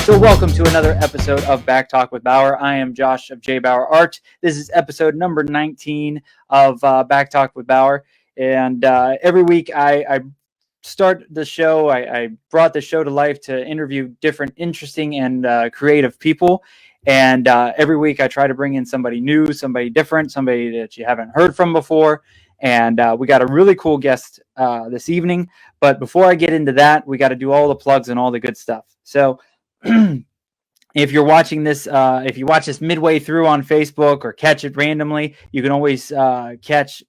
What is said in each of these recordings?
So welcome to another episode of Back Talk with Bauer. I am Josh of JBauerArt. This is episode number 19 of Back Talk with Bauer. And every week I start the show. I brought the show to life to interview different interesting and creative people. And every week I try to bring in somebody new, somebody different, somebody that you haven't heard from before. And we got a really cool guest this evening. But before I get into that, we got to do all the plugs and all the good stuff. So if you're watching this, if you watch this midway through on Facebook or catch it randomly, you can always catch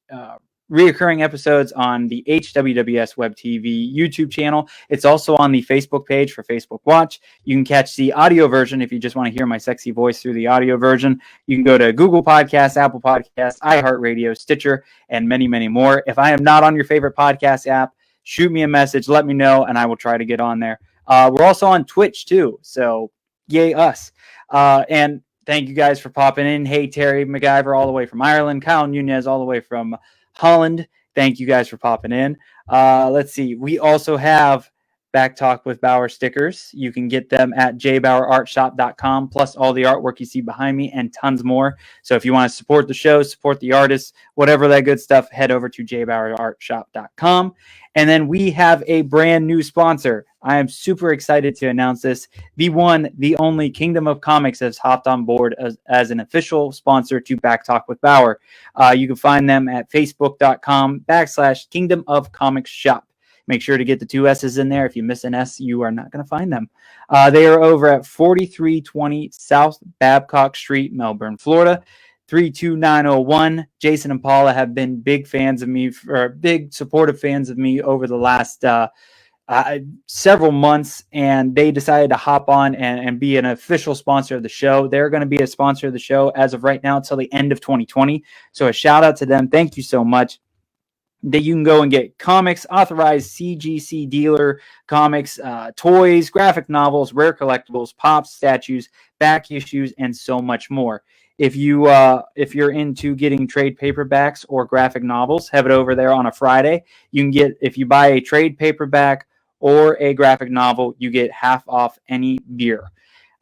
reoccurring episodes on the HWWS WebTV YouTube channel. It's also on the Facebook page for Facebook Watch. You can catch the audio version if you just want to hear my sexy voice through the audio version. You can go to Google Podcasts, Apple Podcasts, iHeartRadio, Stitcher, and many, many more. If I am not on your favorite podcast app, shoot me a message, let me know, and I will try to get on there. We're also on Twitch too, so yay us. And thank you guys for popping in. Hey, Terry MacGyver all the way from Ireland. Kyle Nunez all the way from Holland. Thank you guys for popping in. Let's see. We also have Back Talk with Bauer stickers. You can get them at JBauerArtShop.com, plus all the artwork you see behind me and tons more. So if you want to support the show, support the artists, whatever that good stuff, head over to JBauerArtShop.com. And then we have a brand new sponsor. I am super excited to announce this. The one, the only Kingdom of Comics has hopped on board as an official sponsor to Back Talk with Bauer. You can find them at Facebook.com/Kingdom of Comics Shop. Make sure to get the 2 S's in there. If you miss an S, you are not going to find them. They are over at 4320 South Babcock Street, Melbourne, Florida, 32901. Jason and Paula have been big fans of me, or big supportive fans of me over the last several months, and they decided to hop on and be an official sponsor of the show. They're going to be a sponsor of the show as of right now until the end of 2020. So a shout out to them. Thank you so much. That you can go and get comics, authorized CGC dealer comics, toys, graphic novels, rare collectibles, pops, statues, back issues, and so much more. If you're into getting trade paperbacks or graphic novels, have it over there on a Friday. You can get, if you buy a trade paperback or a graphic novel, you get half off any beer.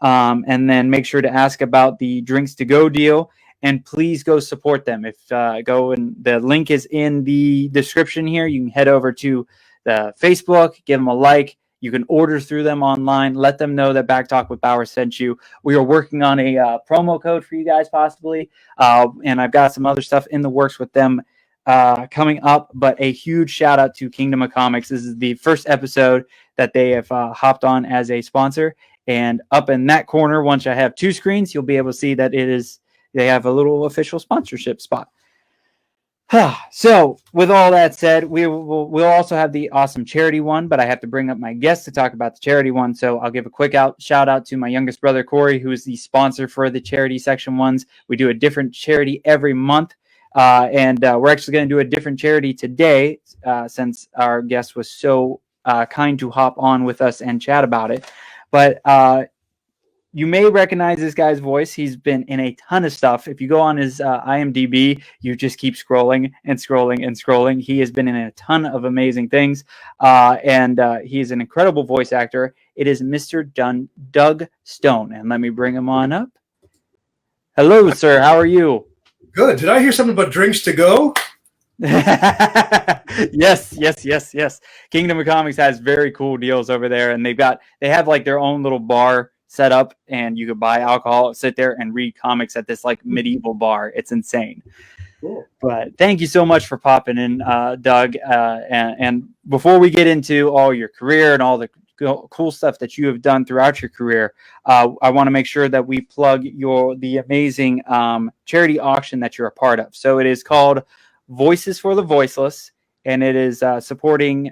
And then make sure to ask about the drinks to go deal. And please go support them. If go and the link is in the description here. You can head over to the Facebook, give them a like. You can order through them online. Let them know that Back Talk with Bauer sent you. We are working on a promo code for you guys possibly. And I've got some other stuff in the works with them coming up. But a huge shout out to Kingdom of Comics. This is the first episode that they have hopped on as a sponsor. And up in that corner, once I have 2 screens, you'll be able to see that it is. They have a little official sponsorship spot. So, with all that said, we'll also have the awesome charity one, but I have to bring up my guest to talk about the charity one. So, I'll give a quick shout out to my youngest brother, Corey, who is the sponsor for the charity section ones. We do a different charity every month, and we're actually going to do a different charity today since our guest was so kind to hop on with us and chat about it. But you may recognize this guy's voice. He's been in a ton of stuff. If you go on his IMDB, you just keep scrolling and scrolling and scrolling. He has been in a ton of amazing things, and he's an incredible voice actor. It is Mr. Doug Stone, and let me bring him on up. Hello, sir. How are you? Good. Did I hear something about drinks to go? Yes. Kingdom of Comics has very cool deals over there, and they have like their own little bar set up, and you could buy alcohol, sit there and read comics at this like medieval bar. It's insane. Cool. But thank you so much for popping in, Doug. And before we get into all your career and all the cool stuff that you have done throughout your career, I want to make sure that we plug the amazing charity auction that you're a part of. So it is called Voices for the Voiceless, and it is supporting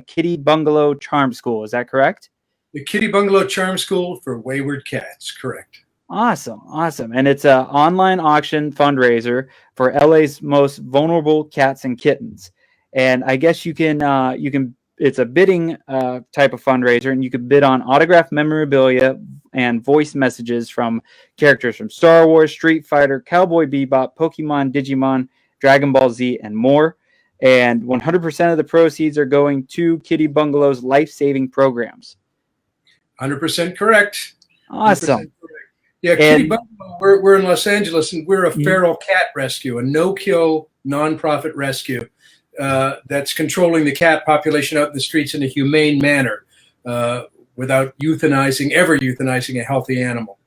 Kitty Bungalow Charm School. Is that correct? The Kitty Bungalow Charm School for Wayward Cats, correct. Awesome. And it's an online auction fundraiser for LA's most vulnerable cats and kittens. And I guess you can it's a bidding type of fundraiser, and you can bid on autographed memorabilia and voice messages from characters from Star Wars, Street Fighter, Cowboy Bebop, Pokemon, Digimon, Dragon Ball Z, and more. And 100% of the proceeds are going to Kitty Bungalow's life-saving programs. 100% correct. Awesome. correct. Yeah, Kitty And Bungalow, we're in Los Angeles, and we're a feral cat rescue, a no-kill, nonprofit rescue that's controlling the cat population out in the streets in a humane manner without ever euthanizing a healthy animal.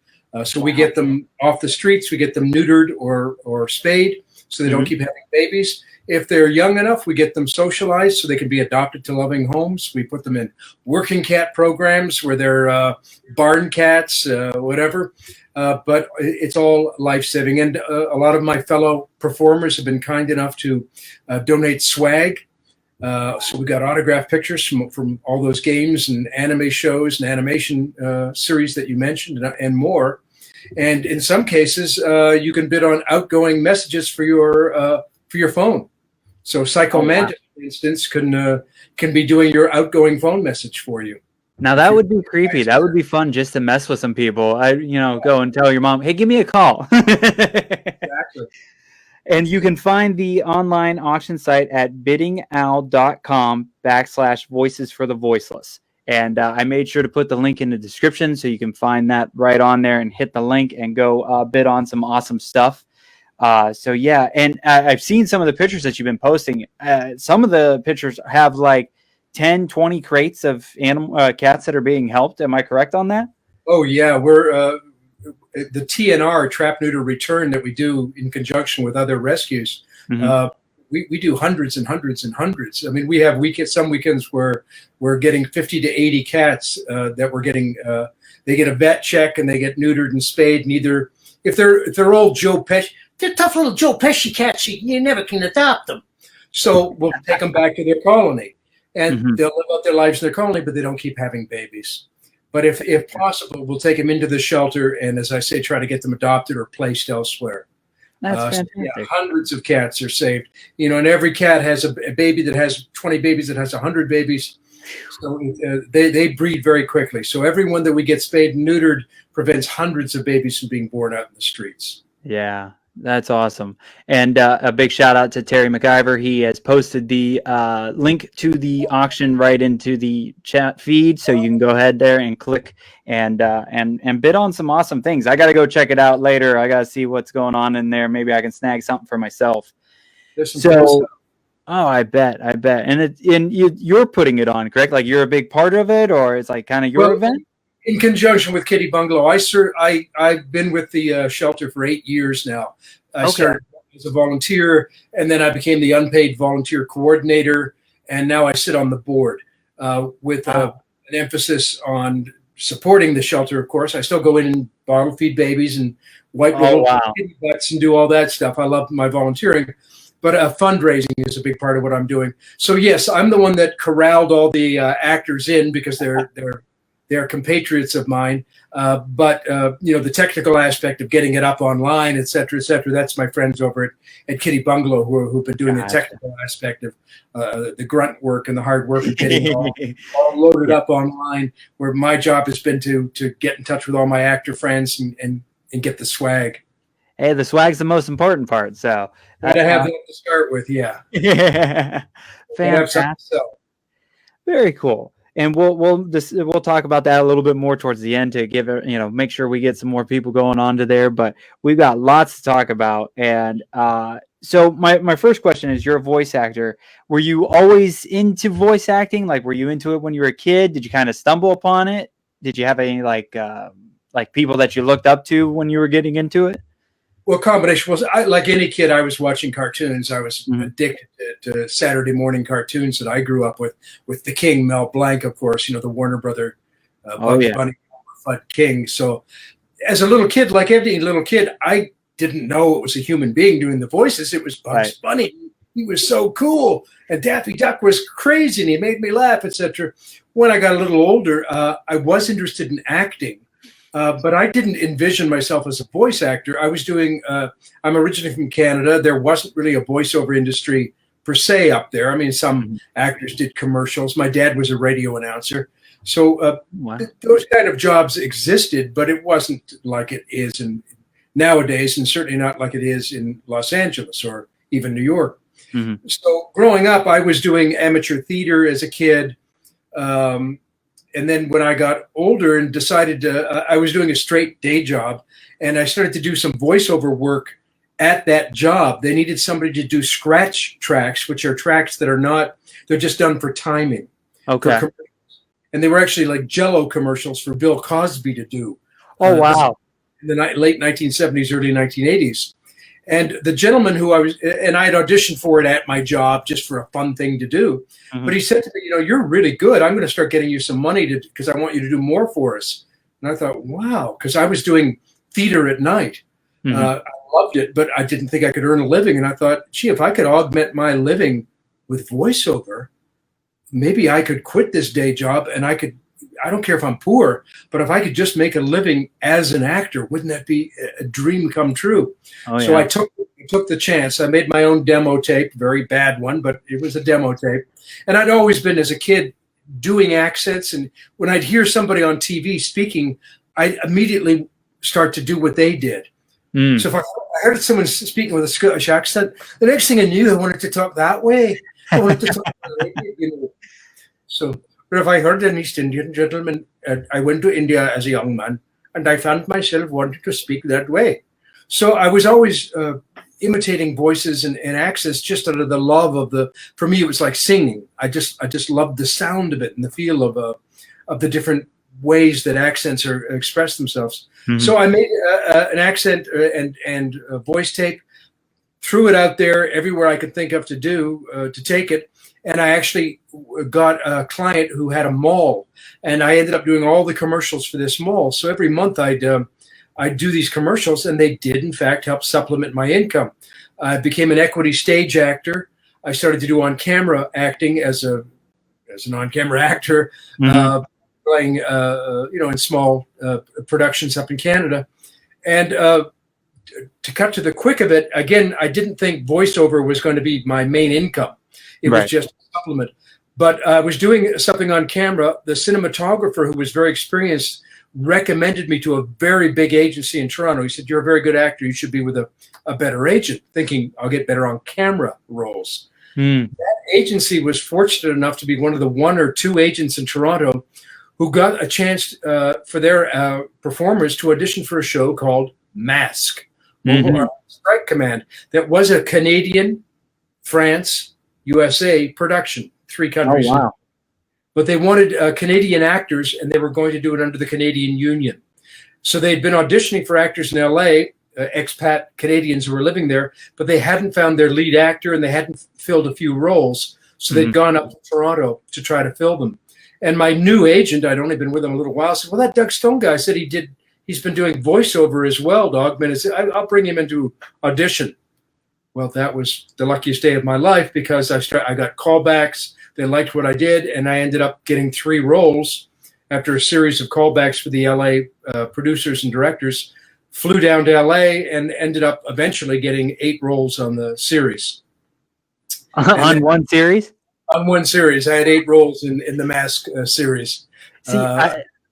So we get them off the streets, we get them neutered or spayed so they don't keep having babies. If they're young enough, we get them socialized so they can be adopted to loving homes. We put them in working cat programs where they're barn cats, whatever. But it's all life-saving. And a lot of my fellow performers have been kind enough to donate swag. So we got autographed pictures from all those games and anime shows and animation series that you mentioned and more. And in some cases, you can bid on outgoing messages for your phone. So Psychomantic, for instance, can be doing your outgoing phone message for you. now that would be creepy. That would be fun just to mess with some people. Go and tell your mom, hey, give me a call. Exactly. And you can find the online auction site at biddingowl.com/voices for the voiceless. And I made sure to put the link in the description so you can find that right on there and hit the link and go bid on some awesome stuff. So yeah, and I've seen some of the pictures that you've been posting. Some of the pictures have like 10, 20 crates of cats that are being helped. Am I correct on that? Oh yeah, we're the TNR, trap, neuter, return, that we do in conjunction with other rescues. We do hundreds and hundreds and hundreds. I mean, we have some weekends where we're getting 50 to 80 cats that we're getting. They get a vet check and they get neutered and spayed. And either if they're old Joe Pesci, they're tough little Joe Pesci cats. You never can adopt them. So we'll take them back to their colony, and they'll live out their lives in their colony, but they don't keep having babies. But if possible, we'll take them into the shelter and, as I say, try to get them adopted or placed elsewhere. That's fantastic. Yeah, hundreds of cats are saved. And every cat has a baby that has 20 babies that has 100 babies. So they breed very quickly. So everyone that we get spayed and neutered prevents hundreds of babies from being born out in the streets. Yeah, that's awesome. And a big shout out to Terry McIver. He has posted the link to the auction right into the chat feed, so you can go ahead there and click and bid on some awesome things. I got to go check it out later. I got to see what's going on in there. Maybe I can snag something for myself. So, oh, I bet. And you're putting it on, correct? Like you're a big part of it, or it's like kind of your event? In conjunction with Kitty Bungalow, I've been with the shelter for 8 years now. I started as a volunteer, and then I became the unpaid volunteer coordinator, and now I sit on the board with an emphasis on supporting the shelter. Of course, I still go in and bottle feed babies and wipe little kitty butts and do all that stuff. I love my volunteering, but fundraising is a big part of what I'm doing. So yes, I'm the one that corralled all the actors in because they're compatriots of mine, but the technical aspect of getting it up online, et cetera, that's my friends over at Kitty Bungalow who've been doing the technical aspect of the grunt work and the hard work of getting it all loaded up online, where my job has been to get in touch with all my actor friends and get the swag. Hey, the swag's the most important part, so. Gotta have that to start with, yeah. Yeah, fantastic. Very cool. And we'll talk about that a little bit more towards the end to give it, make sure we get some more people going on to there. But we've got lots to talk about. And so my first question is, you're a voice actor. Were you always into voice acting? Like, were you into it when you were a kid? Did you kind of stumble upon it? Did you have any like people that you looked up to when you were getting into it? Well, combination was, like any kid, I was watching cartoons. I was addicted to Saturday morning cartoons that I grew up with the King, Mel Blanc, of course, the Warner Brother, Bugs Bunny, Fudd King. So as a little kid, like every little kid, I didn't know it was a human being doing the voices. It was Bugs Bunny. He was so cool. And Daffy Duck was crazy, and he made me laugh, etc. When I got a little older, I was interested in acting. But I didn't envision myself as a voice actor. I was doing, I'm originally from Canada. There wasn't really a voiceover industry per se up there. I mean, some actors did commercials. My dad was a radio announcer. So those kind of jobs existed, but it wasn't like it is nowadays, and certainly not like it is in Los Angeles or even New York. So growing up, I was doing amateur theater as a kid. and then when I got older and decided to, I was doing a straight day job, and I started to do some voiceover work at that job. They needed somebody to do scratch tracks, which are tracks that are not, they're just done for timing. Okay. And they were actually like Jell-O commercials for Bill Cosby to do. Oh, wow. In the late 1970s, early 1980s. And the gentleman who I had auditioned for it at my job just for a fun thing to do. But he said to me, you're really good. I'm going to start getting you some money because I want you to do more for us. And I thought, wow, because I was doing theater at night. I loved it, but I didn't think I could earn a living. And I thought, gee, if I could augment my living with voiceover, maybe I could quit this day job and I don't care if I'm poor, but if I could just make a living as an actor, wouldn't that be a dream come true? Oh, yeah. So I took the chance. I made my own demo tape, very bad one, but it was a demo tape. And I'd always been, as a kid, doing accents. And when I'd hear somebody on TV speaking, I'd immediately start to do what they did. So if I heard someone speaking with a Scottish accent, the next thing I knew, I wanted to talk that way. I wanted to talk that way, So, but if I heard an East Indian gentleman, I went to India as a young man, and I found myself wanting to speak that way. So I was always imitating voices and accents just out of the love of for me, it was like singing. I just loved the sound of it and the feel of the different ways that accents express themselves. So I made an accent and a voice tape, threw it out there everywhere I could think of to take it. And I actually got a client who had a mall, and I ended up doing all the commercials for this mall. So every month I'd do these commercials, and they did, in fact, help supplement my income. I became an equity stage actor. I started to do on-camera acting as an on-camera actor, playing in small productions up in Canada. And to cut to the quick of it, again, I didn't think voiceover was going to be my main income. It was just a supplement. But I was doing something on camera. The cinematographer, who was very experienced, recommended me to a very big agency in Toronto. He said, "You're a very good actor. You should be with a better agent," thinking I'll get better on camera roles. That agency was fortunate enough to be one of the 1 or 2 agents in Toronto who got a chance for their performers to audition for a show called M.A.S.K, Strike Command, that was a Canadian, France, USA production, 3 countries. Oh, wow. But they wanted Canadian actors, and they were going to do it under the Canadian Union. So they'd been auditioning for actors in LA, expat Canadians who were living there, but they hadn't found their lead actor, and they hadn't filled a few roles. So they'd gone up to Toronto to try to fill them. And my new agent, I'd only been with him a little while, said, "Well, that Doug Stone guy said he's been doing voiceover as well, Dogman. I'll bring him into audition." Well, that was the luckiest day of my life, because I got callbacks. They liked what I did, and I ended up getting 3 roles after a series of callbacks for the LA producers and directors. Flew down to LA and ended up eventually getting 8 roles on the series. On one series? On one series. I had 8 roles in the M.A.S.K series. See,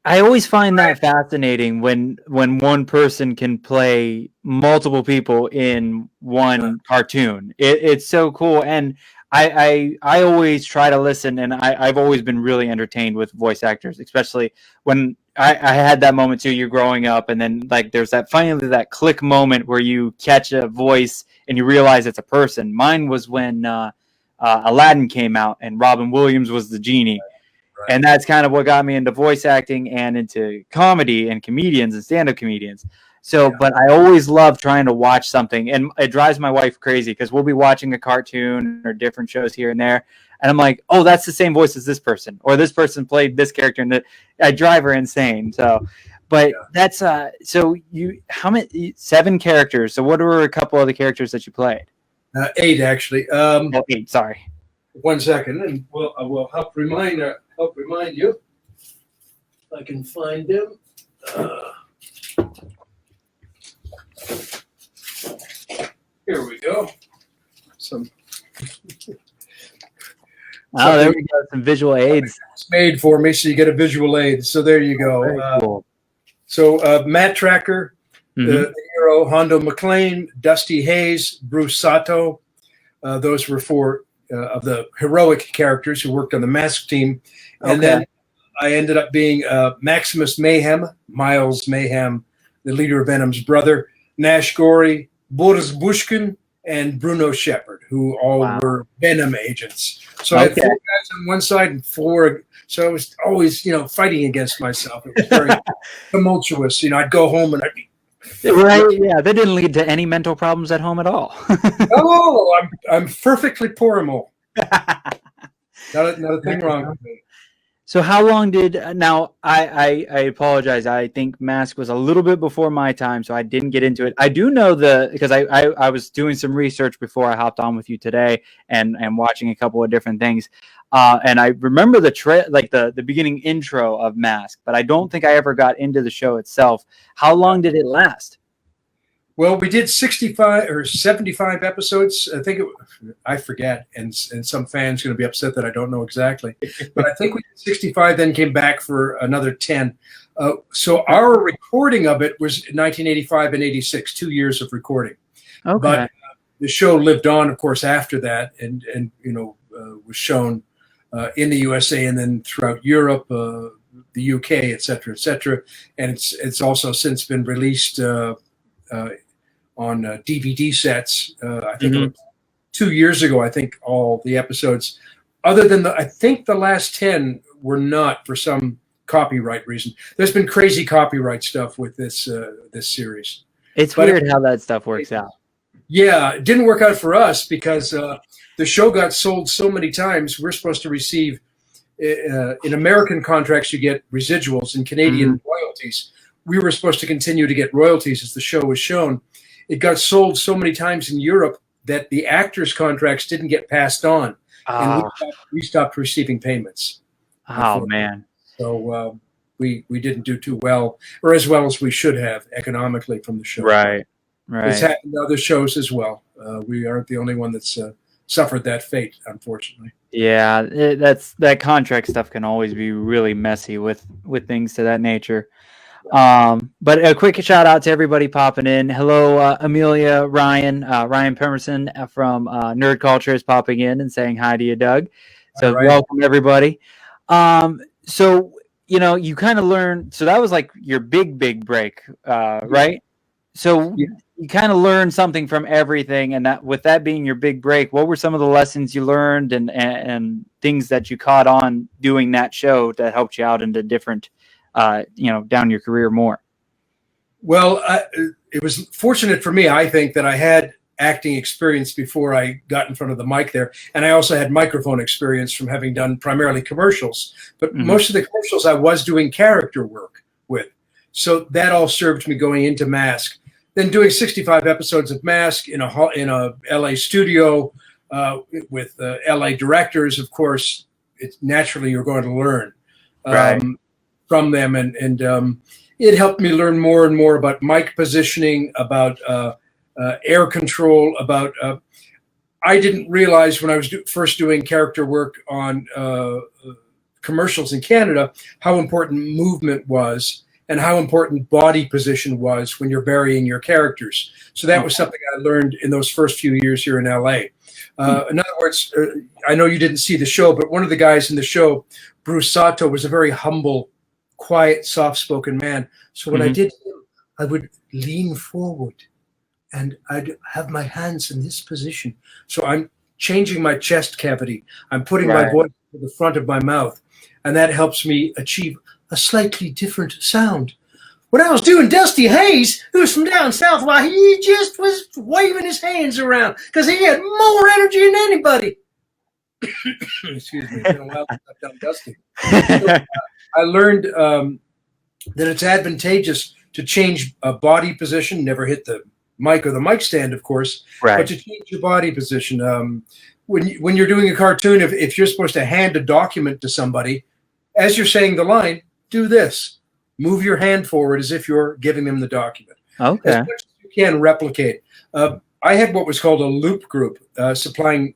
I always find that fascinating when one person can play multiple people in one cartoon. It's so cool. And I always try to listen, and I've always been really entertained with voice actors, especially when I had that moment too. You're growing up, and then like there's finally that click moment where you catch a voice and you realize it's a person. Mine was when Aladdin came out and Robin Williams was the genie. Right. And that's kind of what got me into voice acting and into comedy and comedians and stand-up comedians. So, but I always love trying to watch something, and it drives my wife crazy because we'll be watching a cartoon or different shows here and there, and I'm like, "Oh, that's the same voice as this person," or "This person played this character," and I drive her insane. So, but that's so how many 7 characters? So, what were a couple of the characters that you played? 8 actually. 8. Sorry. 1 second, and I will help remind you. If I can find them. Here we go. There we go. Some visual aids. It's made for me, so you get a visual aid. So there you go. Very cool. So Matt Tracker, the hero, Hondo McLean, Dusty Hayes, Bruce Sato. Those were 4 of the heroic characters who worked on the M.A.S.K team. And then I ended up being Maximus Mayhem, Miles Mayhem, the leader of Venom's brother, Nash Gory, Boris Bushkin, and Bruno Shepard, who all were Venom agents. So I had 4 guys on one side and 4. So I was always, fighting against myself. It was very tumultuous. I'd go home and I'd be right. Yeah, that didn't lead to any mental problems at home at all. oh, I'm perfectly portable. Not a thing wrong with me. So how long did now? I apologize. I think M.A.S.K was a little bit before my time, so I didn't get into it. I do know because I was doing some research before I hopped on with you today and watching a couple of different things. And I remember the beginning intro of M.A.S.K, but I don't think I ever got into the show itself. How long did it last? Well, we did 65 or 75 episodes. I forget, and some fans are going to be upset that I don't know exactly. But I think we did 65, then came back for another 10. So our recording of it was 1985 and 86, 2 years of recording. Okay. But the show lived on, of course, after that, and was shown in the USA and then throughout Europe, the UK, et cetera, and it's also since been released on DVD sets. I think 2 years ago. I think all the episodes, other than I think the last 10 were not for some copyright reason. There's been crazy copyright stuff with this series. It's weird how that stuff works out. Yeah, it didn't work out for us because the show got sold so many times. We're supposed to receive in American contracts you get residuals, in Canadian royalties. We were supposed to continue to get royalties as the show was shown. It got sold so many times in Europe that the actors' contracts didn't get passed on, and we stopped receiving payments. Oh man! So we didn't do too well, or as well as we should have economically from the show. Right. It's happened to other shows as well. We aren't the only one that's suffered that fate, unfortunately. Yeah, that contract stuff can always be really messy with things to that nature. But a quick shout out to everybody popping in. Hello, Amelia, Ryan Pemerson from Nerd Culture is popping in and saying hi to you, Doug. So welcome everybody. So you kind of learned. So that was like your big break, right? So you kind of learned something from everything, and that with that being your big break, what were some of the lessons you learned and things that you caught on doing that show that helped you out into different down your career more? Well, it was fortunate for me, I think, that I had acting experience before I got in front of the mic there. And I also had microphone experience from having done primarily commercials. But most of the commercials I was doing character work with. So that all served me going into M.A.S.K. Then doing 65 episodes of M.A.S.K. in a LA studio with LA directors, of course, it's naturally you're going to learn. From them, and it helped me learn more and more about mic positioning, about air control, about I didn't realize when I was first doing character work on commercials in Canada how important movement was and how important body position was when you're varying your characters. So that was something I learned in those first few years here in LA. In other words, I know you didn't see the show, but one of the guys in the show, Bruce Sato, was a very humble, quiet, soft-spoken man. So what I did, I would lean forward and I'd have my hands in this position. So I'm changing my chest cavity. I'm putting my voice to the front of my mouth, and that helps me achieve a slightly different sound. When I was doing Dusty Hayes, who was from down south, why, he just was waving his hands around because he had more energy than anybody. Excuse me, it's been a while since I've done Dusty. So, I learned that it's advantageous to change a body position, never hit the mic or the mic stand, of course, but to change your body position. When you're doing a cartoon, if you're supposed to hand a document to somebody, as you're saying the line, do this. Move your hand forward as if you're giving them the document. Okay. As much as you can replicate. I had what was called a loop group, supplying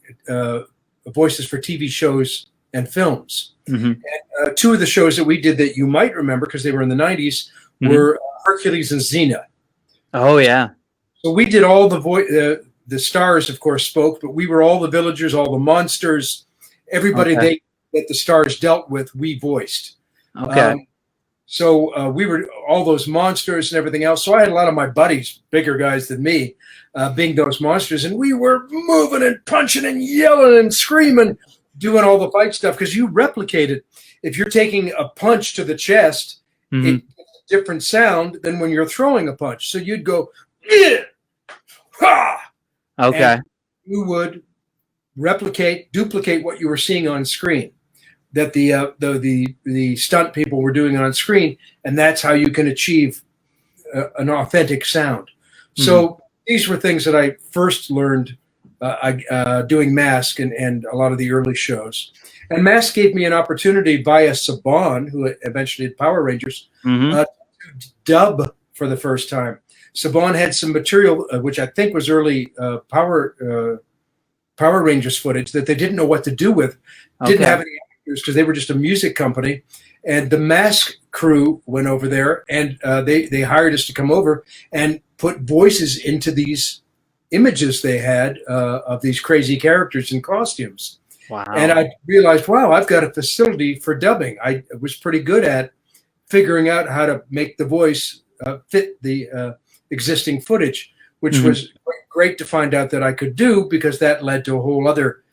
voices for TV shows and films. And, two of the shows that we did that you might remember because they were in the 90s were Hercules and Xena. Oh, yeah. So we did all the stars, of course, spoke, but we were all the villagers, all the monsters, everybody that the stars dealt with, we voiced. Okay. So we were all those monsters and everything else. So I had a lot of my buddies, bigger guys than me, being those monsters, and we were moving and punching and yelling and screaming, doing all the fight stuff because you replicate it. If you're taking a punch to the chest, it's a different sound than when you're throwing a punch. So you'd go, yeah, ha! Okay. And you would duplicate what you were seeing on screen, that the stunt people were doing on screen, and that's how you can achieve an authentic sound. So these were things that I first learned doing M.A.S.K. and a lot of the early shows. And M.A.S.K. gave me an opportunity via Saban, who eventually did Power Rangers, to dub for the first time. Saban had some material, which I think was early Power Rangers footage that they didn't know what to do with. Didn't have any actors because they were just a music company. And the M.A.S.K. crew went over there, and they hired us to come over and put voices into these images they had of these crazy characters in costumes. Wow. And I realized, wow, I've got a facility for dubbing. I was pretty good at figuring out how to make the voice fit the existing footage, which was great to find out that I could do, because that led to a whole other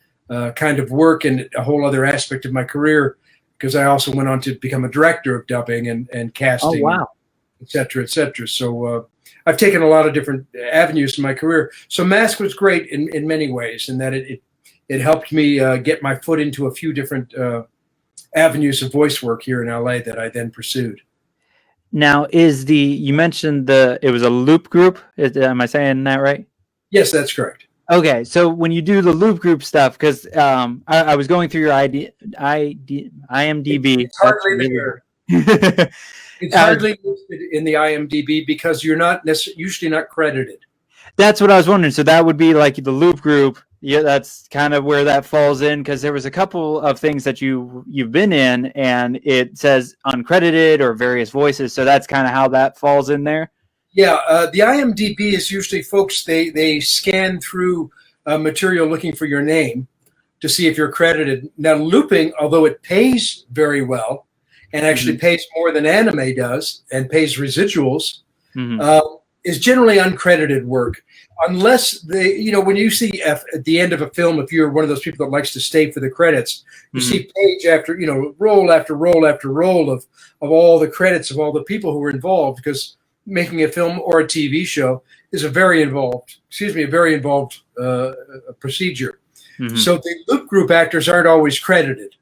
kind of work and a whole other aspect of my career, because I also went on to become a director of dubbing and casting, et cetera, et cetera. So I've taken a lot of different avenues in my career. So M.A.S.K. was great in many ways, in that it helped me get my foot into a few different avenues of voice work here in LA that I then pursued. Now, you mentioned it was a loop group. Am I saying that right? Yes, that's correct. Okay, so when you do the loop group stuff, because I was going through your IMDb. It's hardly there. It's hardly listed in the IMDb because you're not usually not credited. That's what I was wondering. So that would be like the loop group. Yeah, that's kind of where that falls in, because there was a couple of things that you've been in, and it says uncredited or various voices. So that's kind of how that falls in there. Yeah, the IMDb is usually folks, they scan through material looking for your name to see if you're credited. Now, looping, although it pays very well and actually pays more than anime does and pays residuals, is generally uncredited work. Unless when you see at the end of a film, if you're one of those people that likes to stay for the credits, you see page after, roll after roll after roll of all the credits of all the people who were involved, because making a film or a TV show is a very involved procedure. So the loop group actors aren't always credited.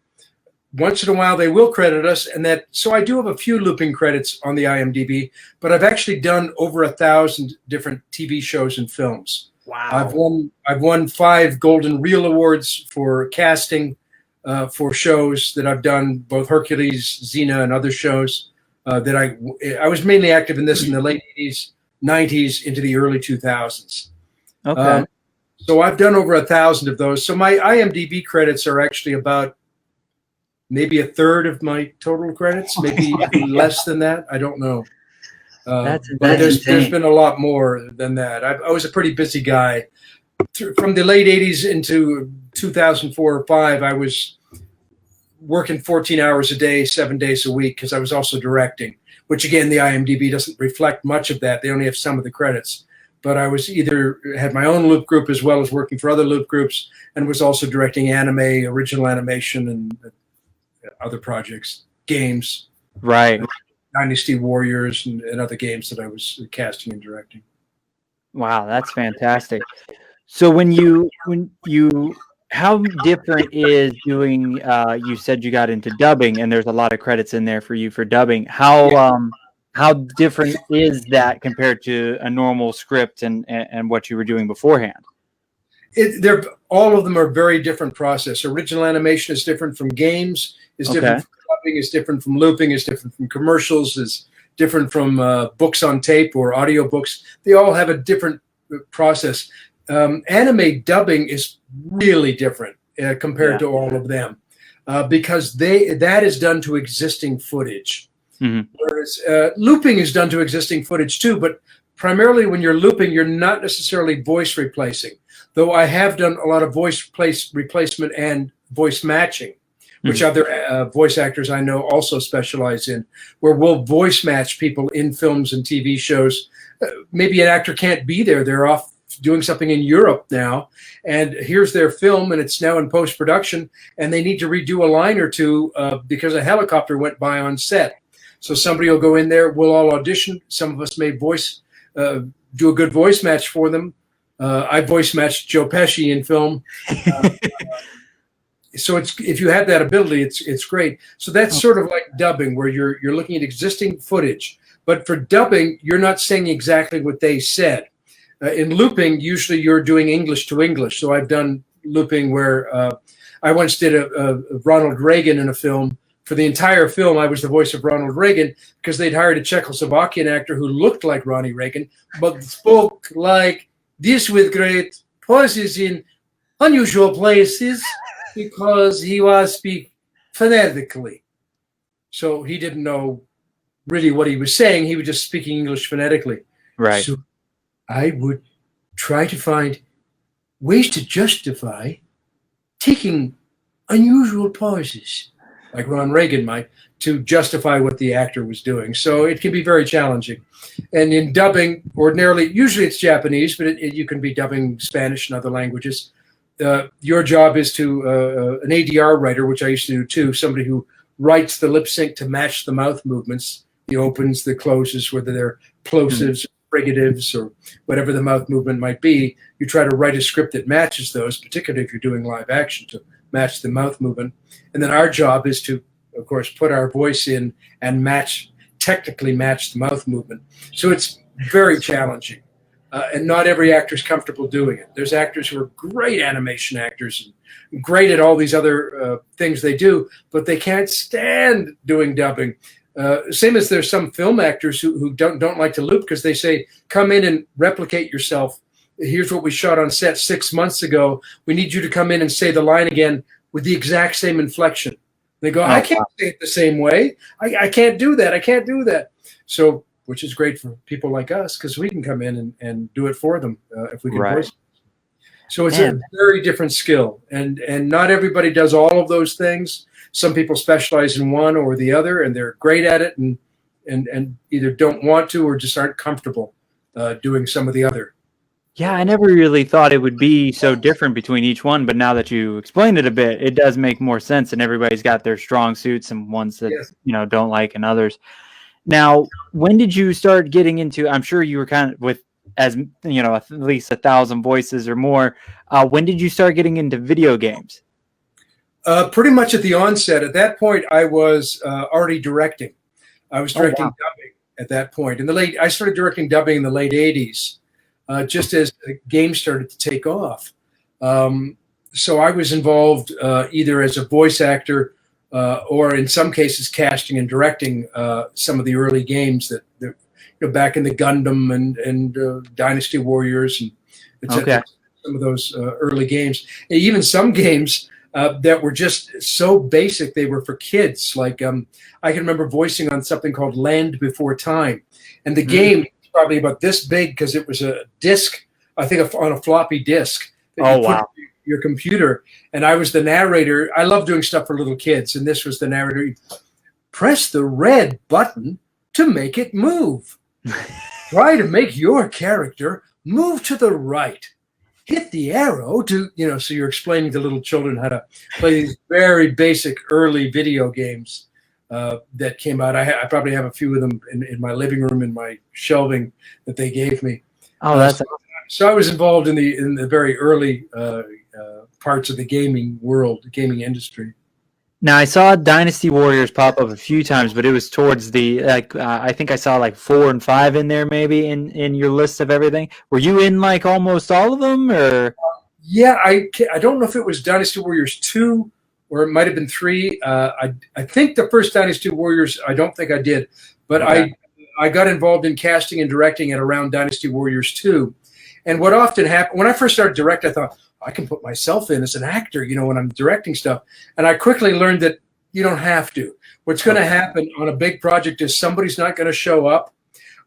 Once in a while they will credit us, so I do have a few looping credits on the IMDb, but I've actually done over 1,000 different TV shows and films. Wow. I've won 5 Golden Reel Awards for casting for shows that I've done, both Hercules, Xena, and other shows. That I was mainly active in this in the late 80s, 90s into the early 2000s. Okay. So I've done over 1,000 of those. So my IMDb credits are actually about maybe a third of my total credits, maybe less than that. I don't know. But there's been a lot more than that. I was a pretty busy guy. From the late 80s into 2004 or 5, I was working 14 hours a day, 7 days a week, because I was also directing, which again, the IMDb doesn't reflect much of that. They only have some of the credits. But I was had my own loop group as well as working for other loop groups, and was also directing anime, original animation, and other projects, games. Right. Dynasty Warriors and other games that I was casting and directing. Wow, that's fantastic. So how different is doing, you said you got into dubbing, and there's a lot of credits in there for you for dubbing. How different is that compared to a normal script and what you were doing beforehand? All of them are very different process. Original animation is different from games, is different from dubbing, is different from looping, is different from commercials, is different from books on tape or audio books. They all have a different process. Anime dubbing is really different compared to all of them, because that is done to existing footage. Whereas looping is done to existing footage too, but primarily when you're looping, you're not necessarily voice replacing, though I have done a lot of voice replacement and voice matching, which other voice actors I know also specialize in, where we'll voice match people in films and TV shows. Maybe an actor can't be there. They're off doing something in Europe now, and here's their film, and it's now in post-production, and they need to redo a line or two because a helicopter went by on set. So somebody will go in there, we'll all audition. Some of us may do a good voice match for them. I voice matched Joe Pesci in film. So if you have that ability, it's great. So that's sort of like dubbing, where you're looking at existing footage. But for dubbing, you're not saying exactly what they said. In looping, usually you're doing English to English. So I've done looping where I once did a Ronald Reagan in a film. For the entire film, I was the voice of Ronald Reagan because they'd hired a Czechoslovakian actor who looked like Ronnie Reagan, but spoke like this with great pauses in unusual places because he was speaking phonetically. So he didn't know really what he was saying. He was just speaking English phonetically. Right. So I would try to find ways to justify taking unusual pauses, like Ron Reagan might, to justify what the actor was doing. So it can be very challenging. And in dubbing, ordinarily, usually it's Japanese, but you can be dubbing Spanish and other languages. Your job is to, an ADR writer, which I used to do too, somebody who writes the lip sync to match the mouth movements, the opens, the closes, whether they're plosives, frigatives, or whatever the mouth movement might be. You try to write a script that matches those, particularly if you're doing live action, to match the mouth movement. And then our job is to, of course, put our voice in and technically match the mouth movement. So it's very challenging. And not every actor is comfortable doing it. There's actors who are great animation actors and great at all these other things they do, but they can't stand doing dubbing. Same as there's some film actors who don't like to loop because they say, come in and replicate yourself. Here's what we shot on set 6 months ago. We need you to come in and say the line again with the exact same inflection. They go, I can't say it the same way. I can't do that. I can't do that. So, which is great for people like us because we can come in and do it for them if we can voice it. So it's a very different skill. And not everybody does all of those things. Some people specialize in one or the other, and they're great at it and either don't want to or just aren't comfortable doing some of the other. Yeah, I never really thought it would be so different between each one, but now that you explained it a bit, it does make more sense, and everybody's got their strong suits and ones that don't like and others. Now, when did you start getting into, I'm sure you were kind of with, as at least 1,000 voices or more, when did you start getting into video games? Pretty much at the onset. At that point, I was already directing. I was directing dubbing at that point. I started directing dubbing in the late 80s, just as the game started to take off. So I was involved either as a voice actor or in some cases casting and directing some of the early games that back in the Gundam and Dynasty Warriors and etc. Some of those early games. And even some games that were just so basic, they were for kids. Like I can remember voicing on something called Land Before Time. And the game was probably about this big because it was a disc, I think on a floppy disk. That you put on your computer. And I was the narrator. I love doing stuff for little kids. And this was the narrator. Press the red button to make it move. Try to make your character move to the right. Hit the arrow to, so you're explaining to little children how to play these very basic early video games that came out. I probably have a few of them in my living room in my shelving that they gave me. Oh, that's so I was involved in the very early parts of the gaming world, the gaming industry. Now, I saw Dynasty Warriors pop up a few times, but it was towards the, I think I saw like 4 and 5 in there maybe in your list of everything. Were you in like almost all of them? Or? Yeah, I don't know if it was Dynasty Warriors 2 or it might have been 3. I think the first Dynasty Warriors, I don't think I did. But I got involved in casting and directing at around Dynasty Warriors 2. And what often happened, when I first started directing, I thought, I can put myself in as an actor, when I'm directing stuff. And I quickly learned that you don't have to. What's going to happen on a big project is somebody's not going to show up,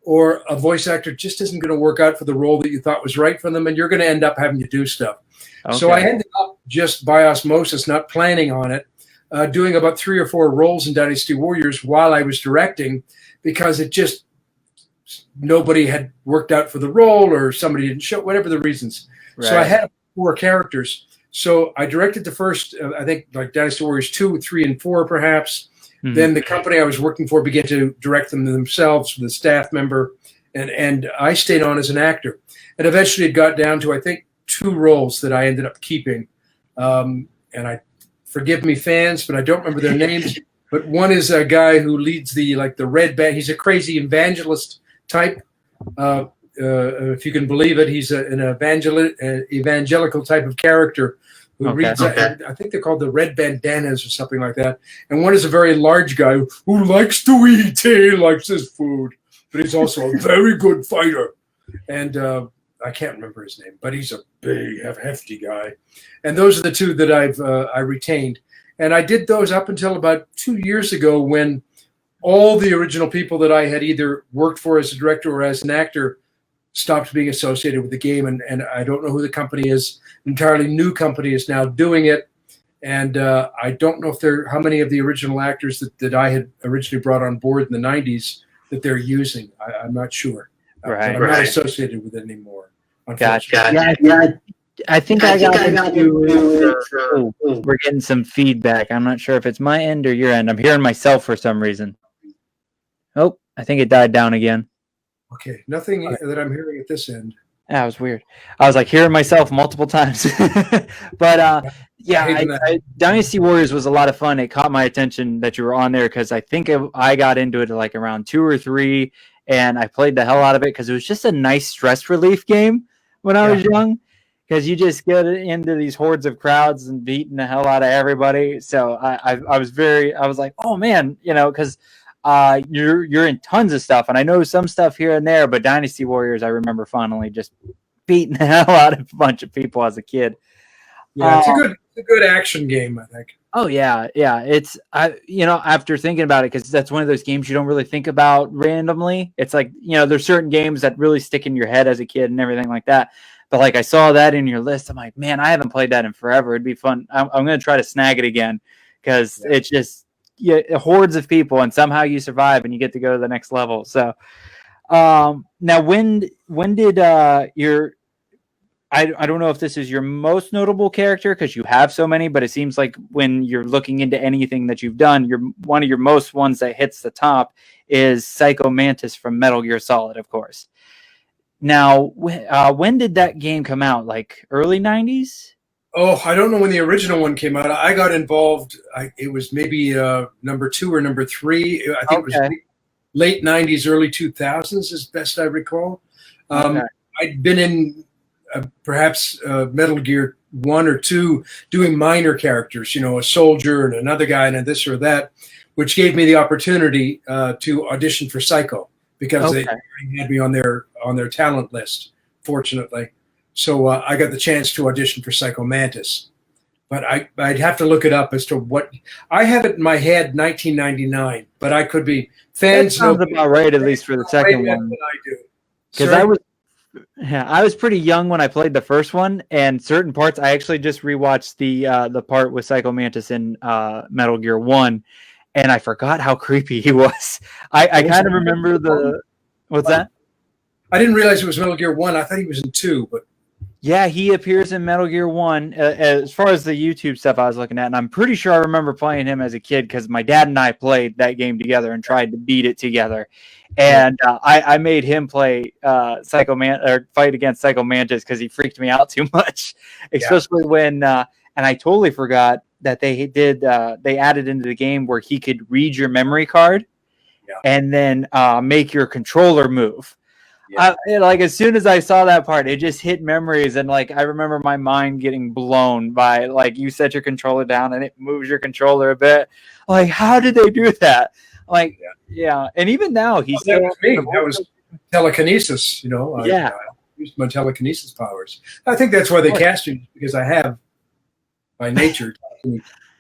or a voice actor just isn't going to work out for the role that you thought was right for them, and you're going to end up having to do stuff. So I ended up just by osmosis, not planning on it, doing about 3 or 4 roles in Dynasty Warriors while I was directing, because it just nobody had worked out for the role, or somebody didn't show, whatever the reasons. Right. So I had 4 characters. So I directed the first, I think, like Dynasty Warriors 2, 3, and 4, perhaps. Mm-hmm. Then the company I was working for began to direct them themselves with a staff member, and I stayed on as an actor. And eventually it got down to, I think, 2 roles that I ended up keeping. And I forgive me, fans, but I don't remember their names. But one is a guy who leads the red band. He's a crazy evangelist type. If you can believe it, he's an evangelical type of character who reads. I think they're called the red bandanas or something like that. And one is a very large guy who likes to eat. He likes his food, but he's also a very good fighter. And I can't remember his name, but he's a big, hefty guy. And those are the 2 that I retained. And I did those up until about 2 years ago, when all the original people that I had either worked for as a director or as an actor stopped being associated with the game. And I don't know who the company is. An entirely new company is now doing it. And I don't know how many of the original actors that I had originally brought on board in the 90s that they're using. I'm not sure. Right. I'm not associated with it anymore. Gotcha. Yeah. I think I got into. We're getting some feedback. I'm not sure if it's my end or your end. I'm hearing myself for some reason. Oh, I think it died down again. Okay, nothing that I'm hearing at this end. That was weird. I was like hearing myself multiple times. But Dynasty Warriors was a lot of fun. It caught my attention that you were on there, because I think I got into it like around 2 or 3, and I played the hell out of it because it was just a nice stress relief game when I was young. Because you just get into these hordes of crowds and beating the hell out of everybody. So I was like, oh man, because you're in tons of stuff, and I know some stuff here and there, but Dynasty Warriors, I remember fondly just beating the hell out of a bunch of people as a kid. Yeah, it's a good action game, I think. Oh yeah. It's after thinking about it, because that's one of those games you don't really think about randomly. It's like, there's certain games that really stick in your head as a kid and everything like that. But like I saw that in your list, I'm like, man, I haven't played that in forever. It'd be fun. I'm going to try to snag it again, because it's just hordes of people, and somehow you survive and you get to go to the next level. So now when did your I don't know if this is your most notable character, because you have so many, but it seems like when you're looking into anything that you've done, one of your most ones that hits the top is Psycho Mantis from Metal Gear Solid, of course. Now, when did that game come out? Like early 90s? Oh, I don't know when the original one came out. I got involved. It was maybe number 2 or number 3. I think it was late 90s, early 2000s, as best I recall. I'd been in perhaps Metal Gear 1 or 2 doing minor characters, a soldier and another guy and this or that, which gave me the opportunity to audition for Psycho, because they had me on their talent list, fortunately. So I got the chance to audition for Psycho Mantis. But I'd have to look it up as to what I have it in my head, 1999. But I could be fans. That sounds about right, at least for the second one. I do, because I was pretty young when I played the first one, and certain parts I actually just rewatched the part with Psycho Mantis in Metal Gear 1. And I forgot how creepy he was. I kind of remember what's that? I didn't realize it was Metal Gear 1. I thought he was in 2, but yeah, he appears in Metal Gear 1. As far as the YouTube stuff I was looking at, and I'm pretty sure I remember playing him as a kid, because my dad and I played that game together and tried to beat it together. And I made him play fight against Psycho Mantis, because he freaked me out too much, especially when and I totally forgot that they added into the game where he could read your memory card and then make your controller move. Like as soon as I saw that part, it just hit memories, and like I remember my mind getting blown by, like, you set your controller down and it moves your controller a bit. Like, how did they do that? Like, and even now he's that was me. That was telekinesis. I used my telekinesis powers. I think that's why they cast me, because I have by nature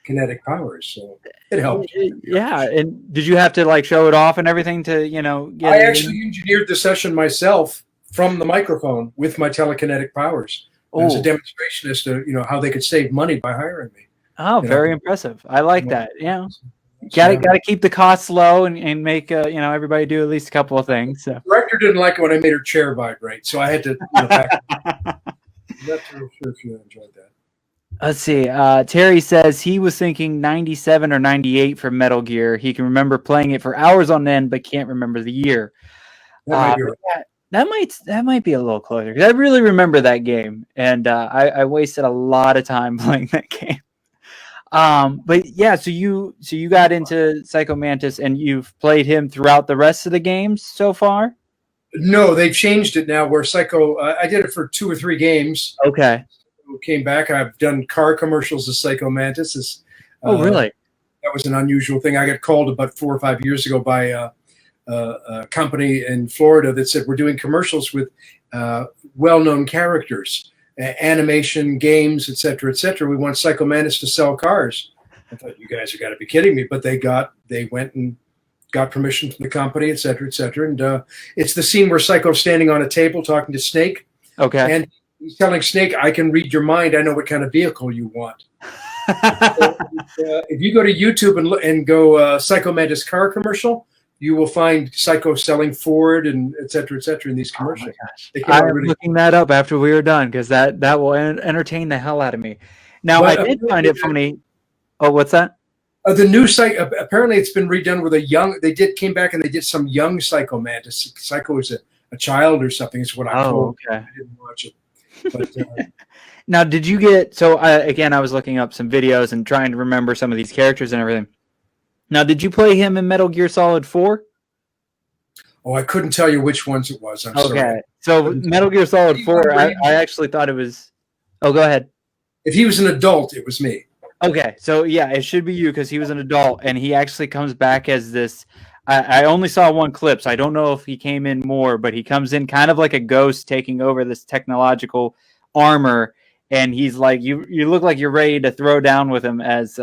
kinetic powers, so it helped. Yeah, and did you have to like show it off and everything to get? I actually engineered the session myself from the microphone with my telekinetic powers. It was a demonstration as to how they could save money by hiring me. Oh, You know, very impressive. I like that. Yeah. yeah. Gotta keep the costs low and make everybody do at least a couple of things. So. The director didn't like it when I made her chair vibrate, so I had to back. Not sure if you enjoyed that. Let's see. Terry says he was thinking 97 or 98 for Metal Gear. He can remember playing it for hours on end, but can't remember the year. That might be right. That might be a little closer because I really remember that game, and I wasted a lot of time playing that game. But yeah, so you got into Psycho Mantis, and you've played him throughout the rest of the games so far. No, they've changed it now. Where Psycho, I did it for 2 or 3 games. Okay. Came back. I've done car commercials as Psycho Mantis. Oh, really? That was an unusual thing. I got called about 4 or 5 years ago by a company in Florida that said, we're doing commercials with well-known characters, animation, games, et cetera, et cetera. We want Psycho Mantis to sell cars. I thought, you guys have got to be kidding me. But they went and got permission from the company, et cetera, et cetera. And it's the scene where Psycho's standing on a table talking to Snake. Okay. And he's telling Snake, I can read your mind. I know what kind of vehicle you want. So, if you go to YouTube and go Psycho Mantis car commercial, you will find Psycho selling Ford and et cetera in these commercials. Oh my gosh. I'm looking that up after we were done because that will entertain the hell out of me. Now, I did find it funny. Oh, what's that? The new Psycho, apparently it's been redone with a young, came back and they did some young Psycho Mantis. Psycho is a child or something is what I told. Okay. I didn't watch it. But, now, did you get, so again, I was looking up some videos and trying to remember some of these characters and everything. Now, did you play him in Metal Gear Solid 4? Oh, I couldn't tell you which ones it was. I'm sorry. So Metal Gear Solid 4, I actually thought it was, oh, go ahead. If he was an adult, it was me. Okay, so yeah, it should be you because he was an adult, and he actually comes back as this. I only saw one clip, so I don't know if he came in more, but he comes in kind of like a ghost taking over this technological armor, and he's like, you look like you're ready to throw down with him as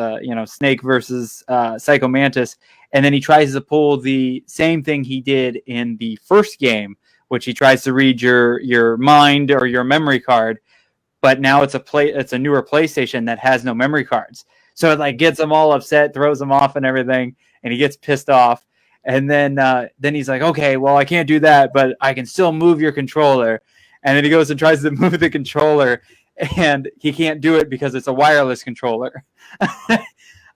Snake versus Psycho Mantis, and then he tries to pull the same thing he did in the first game, which he tries to read your mind or your memory card. But now it's a newer PlayStation that has no memory cards. So it like gets him all upset, throws him off and everything, and he gets pissed off. And then he's like, okay, well, I can't do that, but I can still move your controller. And then he goes and tries to move the controller, and he can't do it because it's a wireless controller.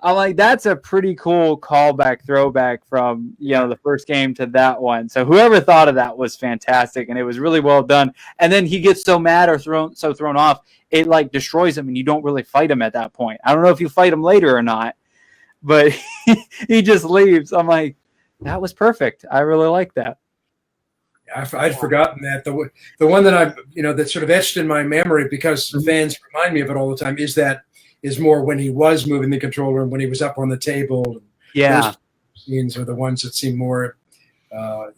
I'm like, that's a pretty cool callback, throwback from the first game to that one. So whoever thought of that was fantastic, and it was really well done. And then he gets so mad or thrown off, it like destroys him, and you don't really fight him at that point. I don't know if you fight him later or not, but he just leaves. I'm like, that was perfect. I really like that. I'd forgotten that. The one that that's sort of etched in my memory because fans remind me of it all the time is more when he was moving the controller and when he was up on the table. Yeah. Those scenes are the ones that seem more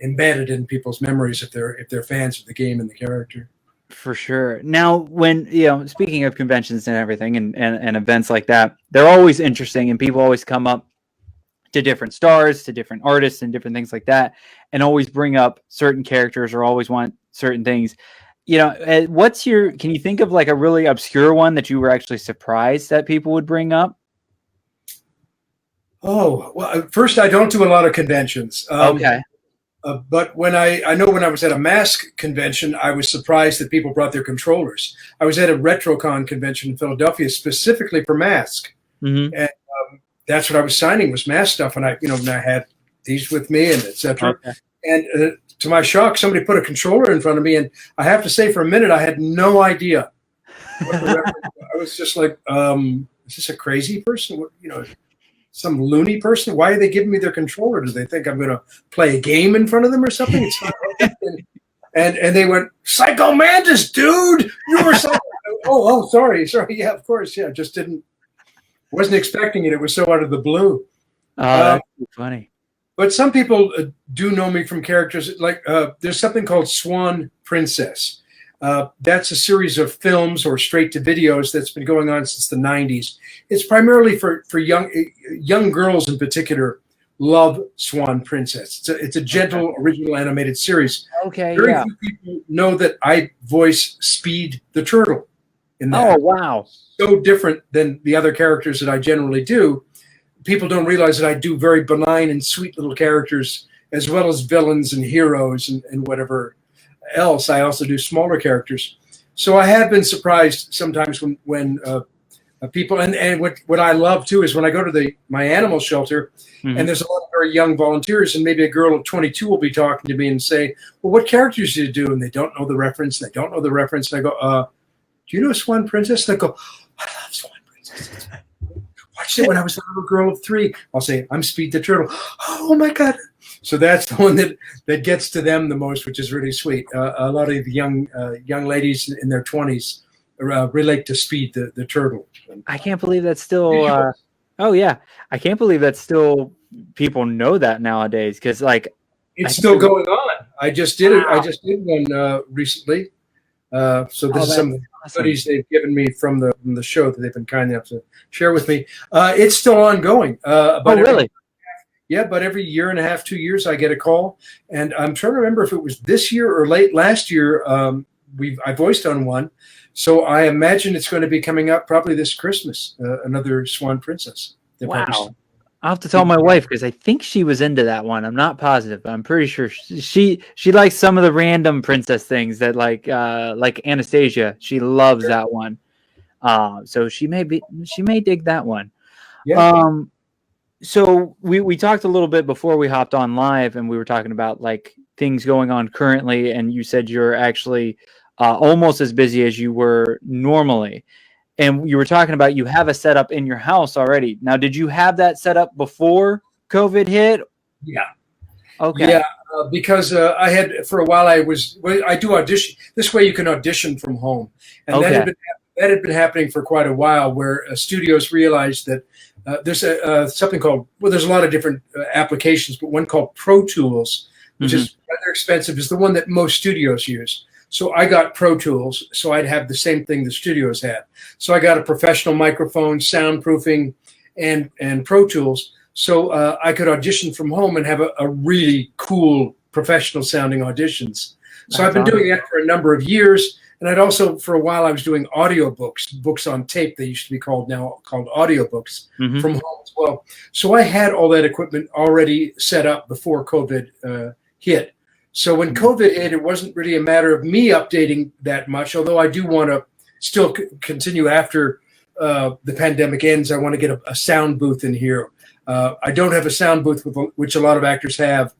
embedded in people's memories if they're fans of the game and the character. For sure. Now, when, speaking of conventions and everything and events like that, they're always interesting, and people always come up to different stars, to different artists and different things like that, and always bring up certain characters or always want certain things. Can you think of like a really obscure one that you were actually surprised that people would bring up? Oh, well, first, I don't do a lot of conventions. Okay. But when I know when I was at a M.A.S.K convention, I was surprised that people brought their controllers. I was at a RetroCon convention in Philadelphia specifically for M.A.S.K. Mm-hmm. And that's what I was signing was M.A.S.K stuff. And I had these with me and et cetera. Okay. And to my shock, somebody put a controller in front of me. And I have to say for a minute, I had no idea what the reference was. I was just like, is this a crazy person? Some loony person? Why are they giving me their controller? Do they think I'm going to play a game in front of them or something? It's not like and they went, Psycho Mantis, dude! You were so... oh, sorry. Yeah, of course. Yeah, wasn't expecting it. It was so out of the blue. Oh, that's funny. But some people do know me from characters. Like there's something called Swan Princess. That's a series of films or straight to videos that's been going on since the 90s. It's primarily for young girls in particular. Love Swan Princess. It's a gentle original animated series. Okay, Very few people know that I voice Speed the Turtle. in that. Oh, wow. So different than the other characters that I generally do. People don't realize that I do very benign and sweet little characters, as well as villains and heroes and whatever else. I also do smaller characters. So I have been surprised sometimes when people, and what I love too is when I go to my animal shelter, and there's a lot of very young volunteers, and maybe a girl of 22 will be talking to me and say, well, what characters do you do? And they don't know the reference. And I go, do you know Swan Princess? And they go, I love Swan Princess. Watched it when I was a little girl of 3. I'll say, I'm Speed the Turtle. Oh my God. So that's the one that gets to them the most, which is really sweet. A lot of the young ladies in their 20s relate to Speed the Turtle. I can't believe that's still. Oh yeah, I can't believe that still people know that nowadays. Because like, it's still going on. I just did it. I just did one recently. So this is some of the studies they've given me from the show that they've been kind enough to share with me. It's still ongoing. Really? Yeah, but every year and a half, 2 years, I get a call, and I'm trying to remember if it was this year or late last year. I voiced on one, so I imagine it's going to be coming up probably this Christmas. Another Swan Princess. Wow. I'll have to tell my wife because I think she was into that one. I'm not positive, but I'm pretty sure she likes some of the random princess things that like Anastasia. She loves that one. So she may dig that one. Yeah. So we talked a little bit before we hopped on live, and we were talking about like things going on currently, and you said you're actually almost as busy as you were normally. And you were talking about you have a setup in your house already. Now, did you have that set up before COVID hit? Yeah. Okay. Yeah, because I had for a while I do audition. This way you can audition from home, and that had been happening for quite a while. Where studios realized that there's something called there's a lot of different applications, but one called Pro Tools, which is rather expensive, is the one that most studios use. So I got Pro Tools, so I'd have the same thing the studios had. So I got a professional microphone, soundproofing, and Pro Tools, so I could audition from home and have a really cool professional sounding auditions. So I've been doing that for a number of years, and I'd also for a while I was doing books on tape. They used to be called audiobooks from home as well. So I had all that equipment already set up before COVID hit. So when COVID hit, it wasn't really a matter of me updating that much, although I do want to still continue after the pandemic ends. I want to get a sound booth in here. I don't have a sound booth, which a lot of actors have.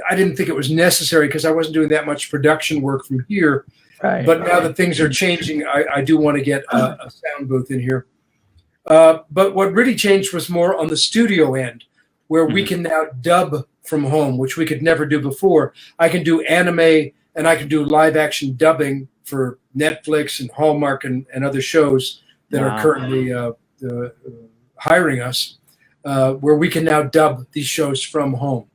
I didn't think it was necessary because I wasn't doing that much production work from here. Right. But now that things are changing, I do want to get a sound booth in here. But what really changed was more on the studio end, where we can now dub from home, which we could never do before. I can do anime and I can do live action dubbing for Netflix and Hallmark and other shows that are currently hiring us, where we can now dub these shows from home.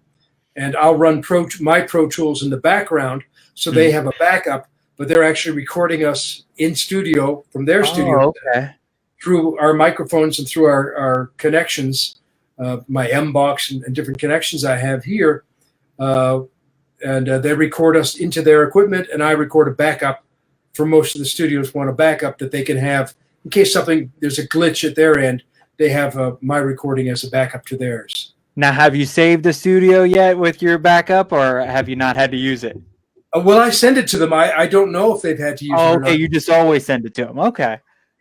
And I'll run my Pro Tools in the background, so they have a backup, but they're actually recording us in studio from their studio through our microphones and through our connections. My M.box and different connections I have here, and they record us into their equipment, and I record a backup. For most of the studios want a backup that they can have in case there's a glitch at their end. They have my recording as a backup to theirs. Now, have you saved the studio yet with your backup, or have you not had to use it? Well, I send it to them. I don't know if they've had to use it or not. Okay, you just always send it to them. Okay.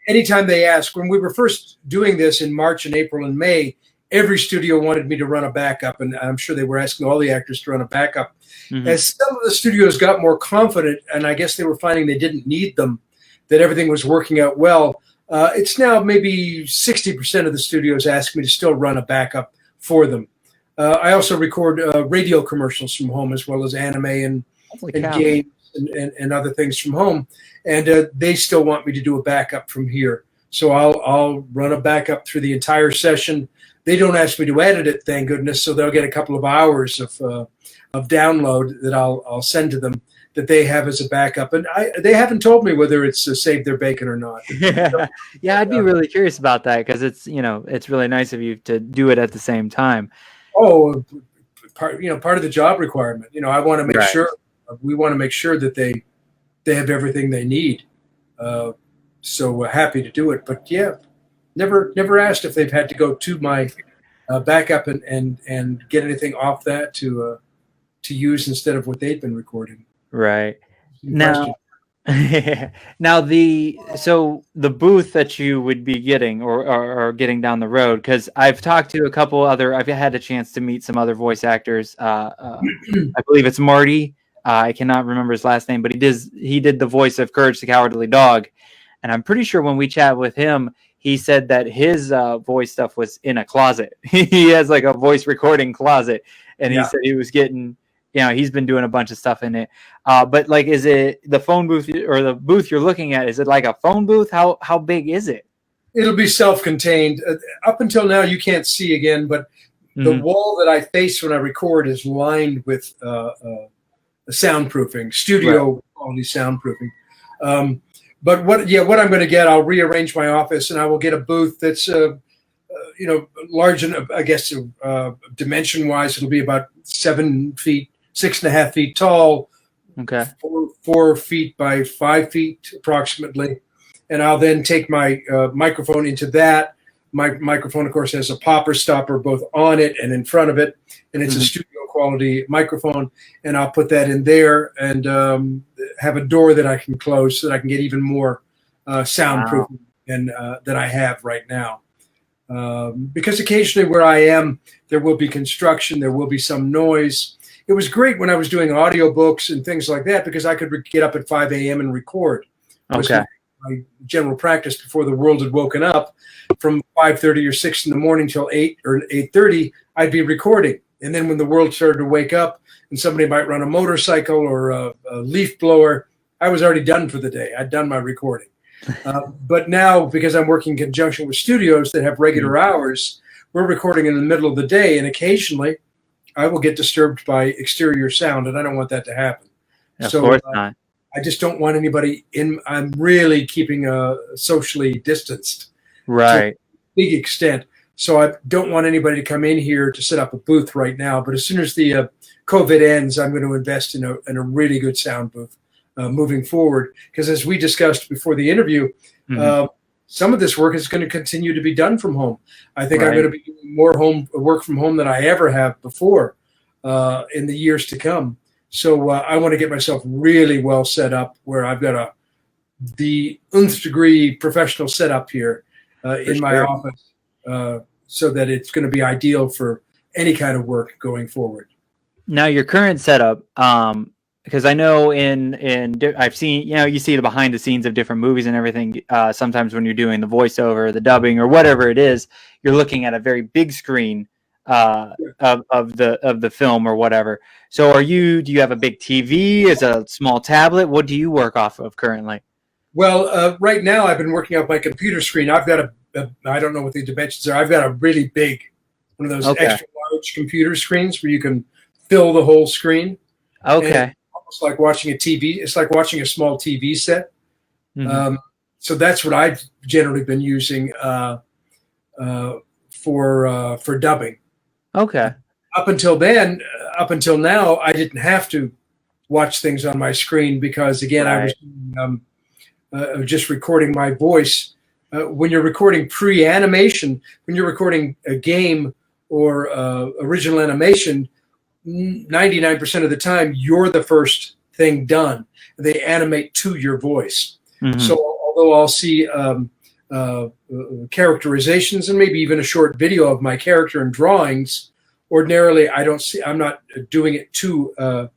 Anytime they ask. When we were first doing this in March and April and May, every studio wanted me to run a backup, and I'm sure they were asking all the actors to run a backup. As some of the studios got more confident, and I guess they were finding they didn't need them, that everything was working out well, it's now maybe 60% of the studios ask me to still run a backup for them. I also record radio commercials from home, as well as anime and games and other things from home, and they still want me to do a backup from here. So I'll run a backup through the entire session. They don't ask me to edit it, thank goodness, so they'll get a couple of hours of download that I'll send to them that they have as a backup. And they haven't told me whether it's saved their bacon or not. Yeah, I'd be really curious about that, because it's really nice of you to do it at the same time. Oh, part of the job requirement. I want to make sure we want to make sure that they have everything they need. so happy to do it. But yeah, never asked if they've had to go to my backup and get anything off that to use instead of what they've been recording. Right. Now, now the booth that you would be getting or getting down the road, because I've talked to a couple other, I've had a chance to meet some other voice actors. I believe it's Marty. I cannot remember his last name, but he did the voice of Courage the Cowardly Dog, and I'm pretty sure when we chat with him, he said that his voice stuff was in a closet. He has like a voice recording closet, and he said he was getting, he's been doing a bunch of stuff in it. But like, is it the phone booth or the booth you're looking at? Is it like a phone booth? How big is it? It'll be self-contained. Up until now, you can't see again, but the wall that I face when I record is lined with soundproofing, studio quality soundproofing. But what I'm going to get, I'll rearrange my office and I will get a booth that's, large enough, I guess, dimension-wise, it'll be about 7 feet, 6.5 feet tall. Okay. 4 feet by 5 feet approximately. And I'll then take my microphone into that. My microphone, of course, has a popper stopper both on it and in front of it. And it's a studio quality microphone. And I'll put that in there and have a door that I can close so that I can get even more soundproof than I have right now. Because occasionally where I am, there will be construction, there will be some noise. It was great when I was doing audiobooks and things like that because I could get up at 5 a.m. and record. Okay. My general practice before the world had woken up, from 5:30 or 6 in the morning till 8 or 8:30, I'd be recording. And then when the world started to wake up and somebody might run a motorcycle or a leaf blower, I was already done for the day. I'd done my recording. But now, because I'm working in conjunction with studios that have regular hours, we're recording in the middle of the day, and occasionally I will get disturbed by exterior sound, and I don't want that to happen. Of course not. I just don't want anybody in. I'm really keeping socially distanced, right, to a big extent. So I don't want anybody to come in here to set up a booth right now. But as soon as the COVID ends, I'm going to invest in a really good sound booth moving forward. Because as we discussed before the interview, some of this work is going to continue to be done from home. I think I'm going to be doing more work from home than I ever have before in the years to come. So I want to get myself really well set up where I've got the nth degree professional setup here in my office so that it's going to be ideal for any kind of work going forward. Now, your current setup, because I know I've seen, you see the behind the scenes of different movies and everything. Sometimes when you're doing the voiceover, the dubbing, or whatever it is, you're looking at a very big screen of the film or whatever. So do you have a big TV? Is it a small tablet? What do you work off of currently? Well, right now I've been working off my computer screen. I've got I don't know what the dimensions are. I've got a really big, one of those extra large computer screens where you can fill the whole screen. Okay. Almost like watching a TV. It's like watching a small TV set. So that's what I've generally been using for dubbing. Okay. Up until now, I didn't have to watch things on my screen because, again, I was just recording my voice. When you're recording pre-animation, when you're recording a game or original animation, 99% of the time, you're the first thing done. They animate to your voice. So although I'll see characterizations and maybe even a short video of my character and drawings, ordinarily I'm not doing it to a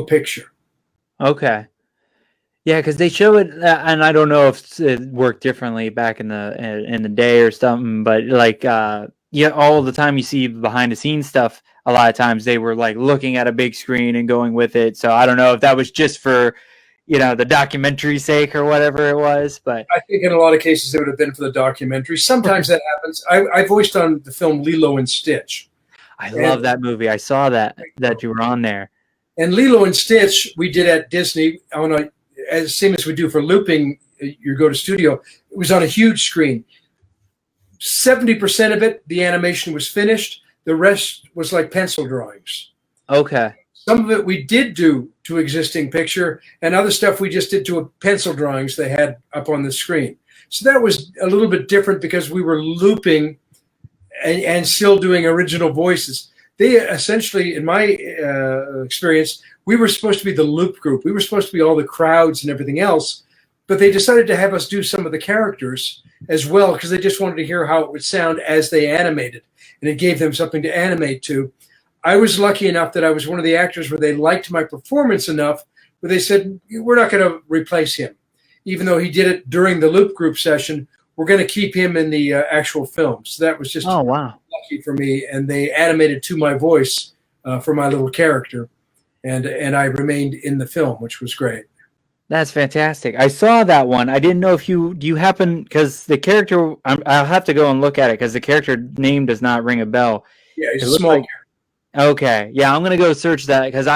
picture. Okay. Yeah, because they show it, and I don't know if it worked differently back in the day or something, but like all the time you see behind the scenes stuff. A lot of times they were like looking at a big screen and going with it. So I don't know if that was just for the documentary's sake or whatever it was, but I think in a lot of cases it would have been for the documentary. Sometimes that happens. I voiced on the film Lilo and Stitch. I love that movie. I saw that you were on there. And Lilo and Stitch we did at Disney as same as we do for looping. You go to studio. It was on a huge screen. 70% of it, the animation was finished. The rest was like pencil drawings. Okay. Some of it we did do to existing picture, and other stuff we just did to a pencil drawings they had up on the screen. So that was a little bit different because we were looping and still doing original voices. They essentially, in my experience, we were supposed to be the loop group. We were supposed to be all the crowds and everything else, but they decided to have us do some of the characters as well because they just wanted to hear how it would sound as they animated, and it gave them something to animate to. I was lucky enough that I was one of the actors where they liked my performance enough where they said, we're not going to replace him. Even though he did it during the loop group session, we're going to keep him in the actual film. So that was just lucky for me. And they animated to my voice for my little character. And I remained in the film, which was great. That's fantastic. I saw that one. I didn't know if do you happen, because the character, I'll have to go and look at it because the character name does not ring a bell. Yeah, he's a small character. Okay, yeah, I'm gonna go search that because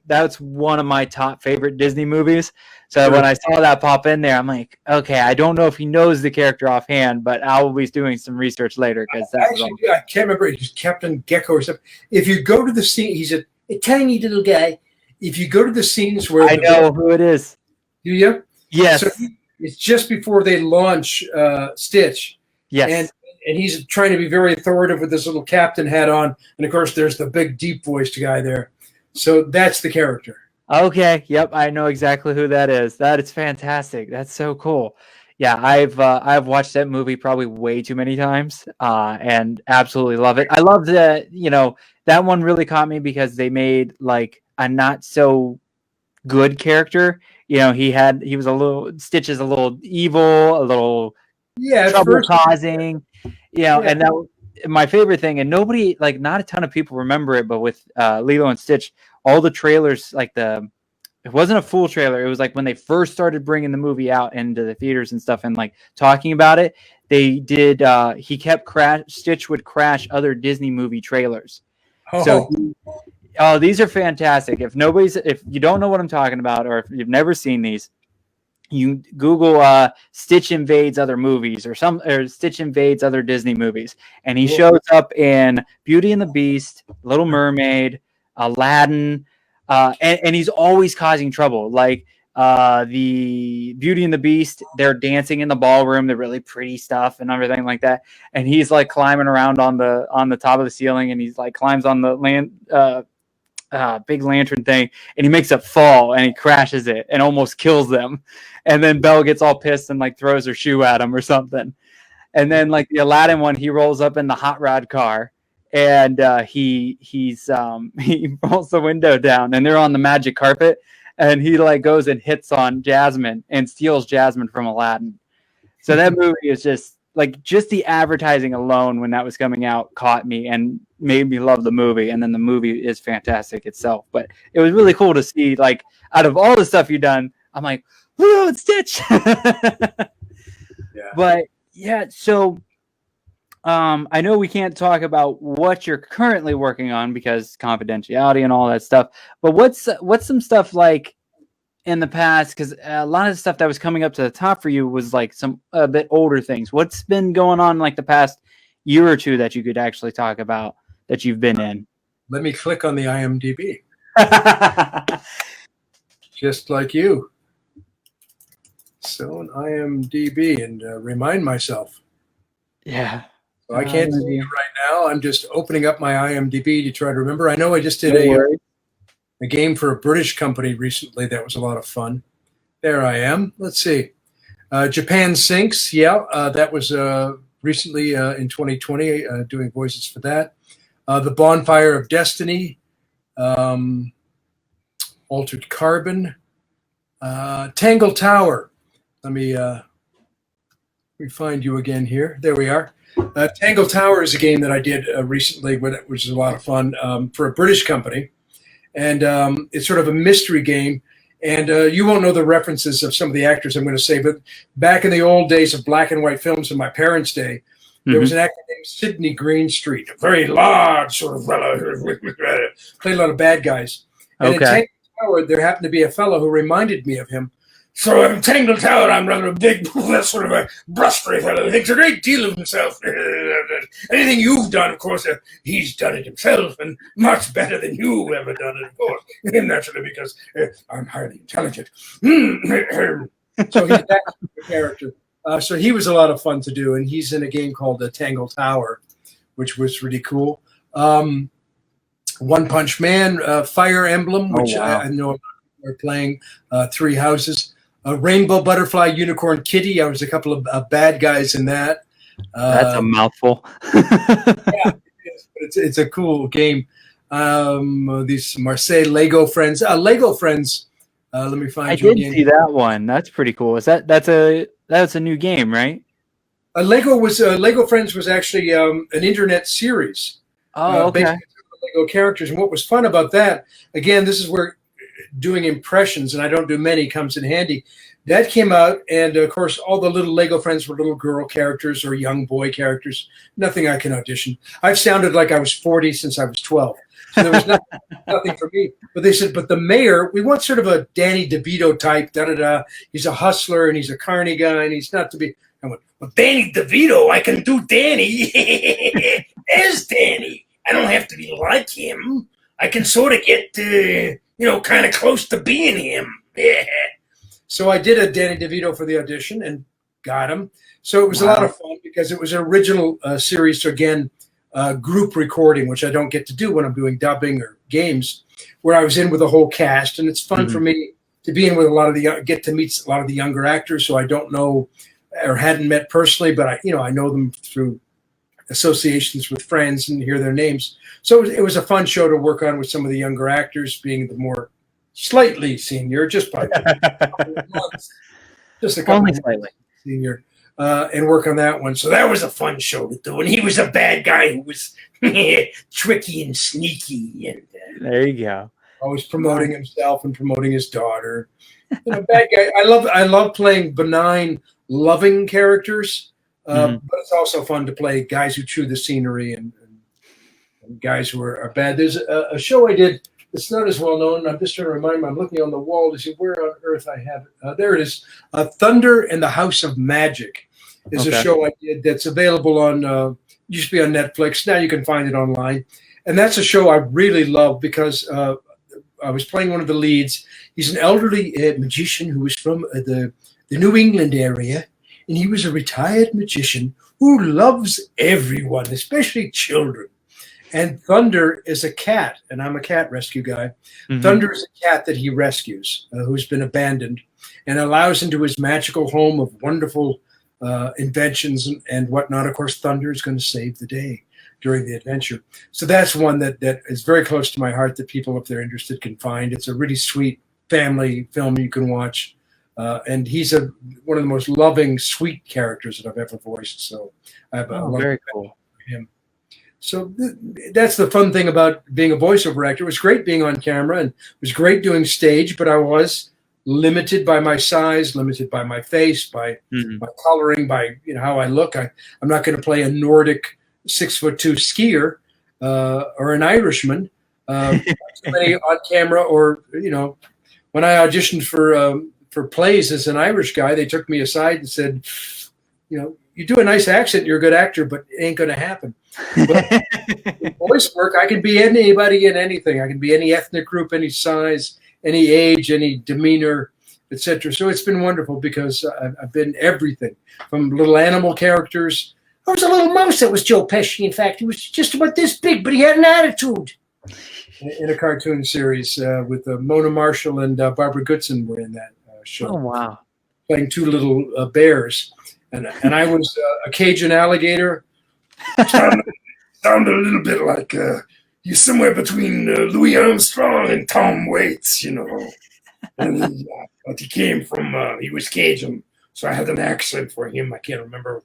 that's one of my top favorite Disney movies. So Sure. when I saw that pop in there, I'm like, okay, I don't know if he knows the character offhand, but I will be doing some research later because I can't remember. He's Captain Gecko or something. If you go to the scene, he's a tiny little guy. If you go to the scenes where I know who it is. Do you? Yes. So it's just before they launch Stitch. Yes. And he's trying to be very authoritative with this little captain hat on. And, of course, there's the big, deep-voiced guy there. So that's the character. Okay. Yep. I know exactly who that is. That is fantastic. That's so cool. Yeah, I've watched that movie probably way too many times and absolutely love it. I love that, that one really caught me because they made like a not so good character. He was a little, Stitch is a little evil, a little trouble causing, and that my favorite thing, and nobody, like, not a ton of people remember it, but with Lilo and Stitch, all the trailers, like it wasn't a full trailer. It was like when they first started bringing the movie out into the theaters and stuff and like talking about it, they did, Stitch would crash other Disney movie trailers. Oh. So these are fantastic. If you don't know what I'm talking about, or if you've never seen these, you Google Stitch invades other movies or Stitch invades other Disney movies, and he shows up in Beauty and the Beast, Little Mermaid, Aladdin, and he's always causing trouble. Like the Beauty and the Beast, they're dancing in the ballroom, the really pretty stuff and everything like that, and he's like climbing around on the top of the ceiling, and he's like climbs on the big lantern thing, and he makes it fall and he crashes it and almost kills them. And then Belle gets all pissed and like throws her shoe at him or something. And then like the Aladdin one, he rolls up in the hot rod car and he rolls the window down and they're on the magic carpet and he like goes and hits on Jasmine and steals Jasmine from Aladdin. So that movie is just the advertising alone when that was coming out caught me and made me love the movie. And then the movie is fantastic itself. But it was really cool to see, like, out of all the stuff you've done, I'm like, whoa, it's Stitch. Yeah. But yeah, so I know we can't talk about what you're currently working on because confidentiality and all that stuff. But what's some stuff like in the past, because a lot of the stuff that was coming up to the top for you was like a bit older things. What's been going on like the past year or two that you could actually talk about that you've been in? Let me click on the IMDb. Just like you. So an IMDb and remind myself. Yeah. So I can't see it right now. I'm just opening up my IMDb to try to remember. I know I just did a game for a British company recently that was a lot of fun. There I am. Let's see. Japan Sinks. Yeah, that was recently in 2020, doing voices for that. The Bonfire of Destiny. Altered Carbon. Tangle Tower. Let me find you again here. There we are. Tangle Tower is a game that I did recently, which was a lot of fun for a British company. And it's sort of a mystery game. And you won't know the references of some of the actors I'm going to say, but back in the old days of black and white films in my parents' day, there was an actor named Sidney Greenstreet, a very large sort of fellow who played a lot of bad guys. And in Tangle Tower, there happened to be a fellow who reminded me of him. So I'm Tangled Tower. I'm rather a big, sort of a blustery fellow who thinks a great deal of himself. Anything you've done, of course, he's done it himself, and much better than you've ever done it, of course. Naturally, because I'm highly intelligent. So he's that character. So he was a lot of fun to do, and he's in a game called Tangled Tower, which was really cool. One Punch Man, Fire Emblem, which I know are playing, Three Houses. Rainbow Butterfly Unicorn Kitty. I was a couple of bad guys in that. That's a mouthful. Yeah, it's a cool game. These Marseille Lego Friends. Lego Friends. Let me find. I did see that one. That's pretty cool. Is that's a new game, right? Lego Friends was actually an internet series. Oh, okay. Based on Lego characters, and what was fun about that? Again, this is where doing impressions, and I don't do many, comes in handy. That came out, and of course, all the little Lego friends were little girl characters or young boy characters. Nothing I can audition. I've sounded like I was 40 since I was 12. So there was nothing for me. But they said, but the mayor, we want sort of a Danny DeVito type, da-da-da. He's a hustler, and he's a carny guy, and he's not to be. I went, well, Danny DeVito, I can do Danny. There's Danny. I don't have to be like him. I can sort of get kind of close to being him. Yeah. So I did a Danny DeVito for the audition and got him. So it was a lot of fun because it was an original series. So again, group recording, which I don't get to do when I'm doing dubbing or games, where I was in with the whole cast. And it's fun for me to be in with get to meet a lot of the younger actors who I don't know or hadn't met personally, but I know them through associations with friends and hear their names. So it was a fun show to work on with some of the younger actors, being the more slightly senior, just by a couple of months, just a couple of months senior, and work on that one. So that was a fun show to do. And he was a bad guy who was tricky and sneaky, and there you go, always promoting himself and promoting his daughter. Bad guy. I love playing benign, loving characters. But it's also fun to play guys who chew the scenery and guys who are bad. There's a show I did that's not as well known. I'm just trying to remind me. I'm looking on the wall to see where on earth I have it. There it is. Thunder and the House of Magic is a show I did that's available on, used to be on Netflix. Now you can find it online. And that's a show I really love because I was playing one of the leads. He's an elderly magician who was from the New England area. And he was a retired magician who loves everyone, especially children. And Thunder is a cat, and I'm a cat rescue guy. Thunder is a cat that he rescues, who's been abandoned, and allows into his magical home of wonderful inventions and whatnot. Of course, Thunder is going to save the day during the adventure. So that's one that is very close to my heart that people, if they're interested, can find. It's a really sweet family film you can watch. And he's one of the most loving, sweet characters that I've ever voiced. So I have a lot very of cool for him. So that's the fun thing about being a voiceover actor. It was great being on camera, and it was great doing stage, but I was limited by my size, limited by my face, by my coloring, by how I look. I'm not going to play a Nordic 6'2" skier or an Irishman. Too many on camera, or when I auditioned for plays as an Irish guy, they took me aside and said, you do a nice accent, you're a good actor, but it ain't going to happen. But in voice work, I can be anybody and anything. I can be any ethnic group, any size, any age, any demeanor, etc. So it's been wonderful because I've been everything from little animal characters. I was a little mouse that was Joe Pesci. In fact, he was just about this big, but he had an attitude. In a cartoon series with Mona Marshall and Barbara Goodson were in that show. Oh, wow. Playing two little bears. And I was a Cajun alligator. Sounded a little bit like he's somewhere between Louis Armstrong and Tom Waits, And but he came from, he was Cajun, so I had an accent for him. I can't remember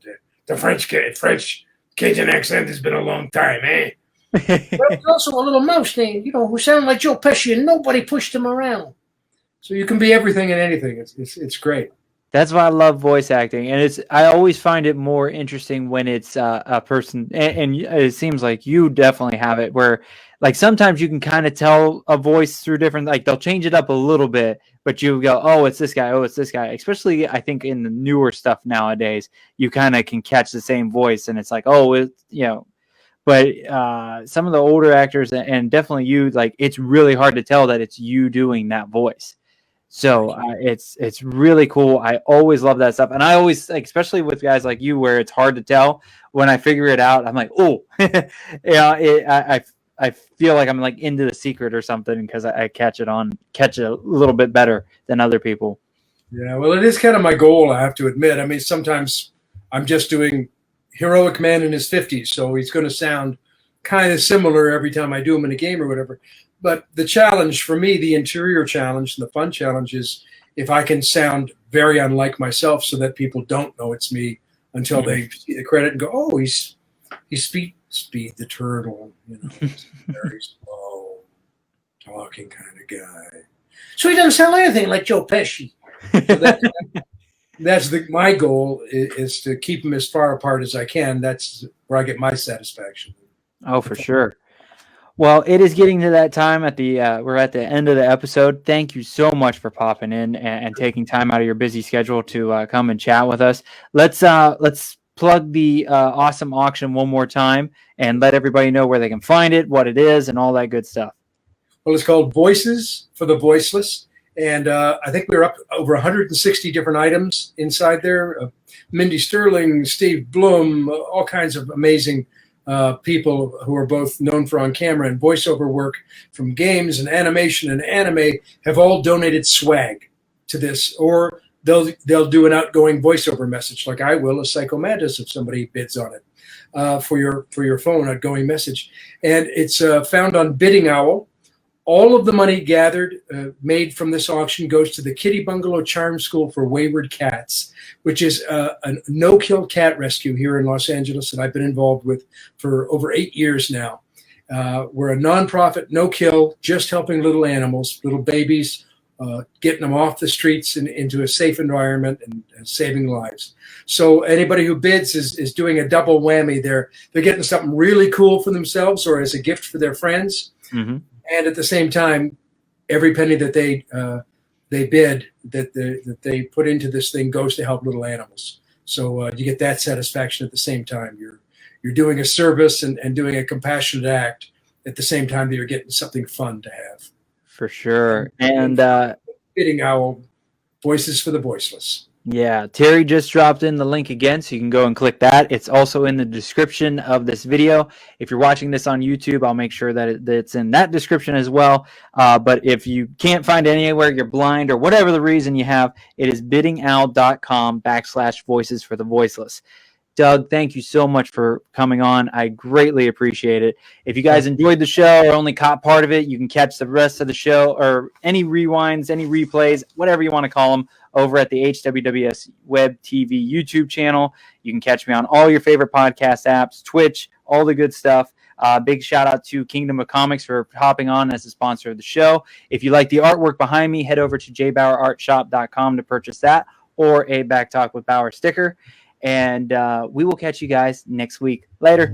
the French Cajun accent. Has been a long time, eh? But there's also a little mouse named, who sounded like Joe Pesci, and nobody pushed him around. So you can be everything and anything. It's great. That's why I love voice acting, and I always find it more interesting when it's a person, and it seems like you definitely have it, where like sometimes you can kind of tell a voice through different, like they'll change it up a little bit, but you go, oh, it's this guy. Oh, it's this guy. Especially, I think in the newer stuff nowadays, you kind of can catch the same voice, and it's like, oh, But some of the older actors, and definitely you, like, it's really hard to tell that it's you doing that voice. So it's really cool. I always love that stuff, and I always, like, especially with guys like you, where it's hard to tell. When I figure it out, I'm like, oh, I feel like I'm like into the secret or something, because I catch it a little bit better than other people. Yeah, well, it is kind of my goal, I have to admit. I mean, sometimes I'm just doing heroic man in his 50s, so he's going to sound kind of similar every time I do him in a game or whatever. But the challenge for me, the interior challenge and the fun challenge, is if I can sound very unlike myself so that people don't know it's me until they see the credit and go, oh, he's Speed the Turtle, he's very slow talking kind of guy. So he doesn't sound anything like Joe Pesci. So that's my goal, is to keep them as far apart as I can. That's where I get my satisfaction. Oh, for sure. Well, it is getting to that time we're at the end of the episode. Thank you so much for popping in and taking time out of your busy schedule to come and chat with us. Let's plug the awesome auction one more time and let everybody know where they can find it, what it is, and all that good stuff. Well, it's called Voices for the Voiceless. And I think we're up over 160 different items inside there. Mindy Sterling, Steve Bloom, all kinds of amazing people who are both known for on-camera and voiceover work from games and animation and anime have all donated swag to this, or they'll do an outgoing voiceover message, like I will, a Psycho Mantis, if somebody bids on it for your phone, outgoing message. And it's found on Bidding Owl. All of the money gathered, made from this auction, goes to the Kitty Bungalow Charm School for Wayward Cats, which is a no-kill cat rescue here in Los Angeles that I've been involved with for over 8 years now. We're a nonprofit, no-kill, just helping little animals, little babies, getting them off the streets and into a safe environment and saving lives. So anybody who bids is doing a double whammy. They're getting something really cool for themselves or as a gift for their friends. Mm-hmm. And at the same time, every penny that they bid, that they put into this thing, goes to help little animals. So you get that satisfaction at the same time. You're doing a service and doing a compassionate act at the same time that you're getting something fun to have. For sure. And Bidding Owl, Voices for the Voiceless. Yeah, Terry just dropped in the link again, so you can go and click that. It's also in the description of this video. If you're watching this on YouTube, I'll make sure that it's in that description as well. But if you can't find it anywhere, you're blind, or whatever the reason you have, it is biddingowl.com/voices for the voiceless. Doug, thank you so much for coming on. I greatly appreciate it. If you guys enjoyed the show or only caught part of it, you can catch the rest of the show, or any rewinds, any replays, whatever you want to call them, over at the HWWS WebTV YouTube channel. You can catch me on all your favorite podcast apps, Twitch, all the good stuff. Big shout out to Kingdom of Comics for hopping on as a sponsor of the show. If you like the artwork behind me, head over to JBauerArtShop.com to purchase that, or a Back Talk with Bauer sticker. And we will catch you guys next week. Later.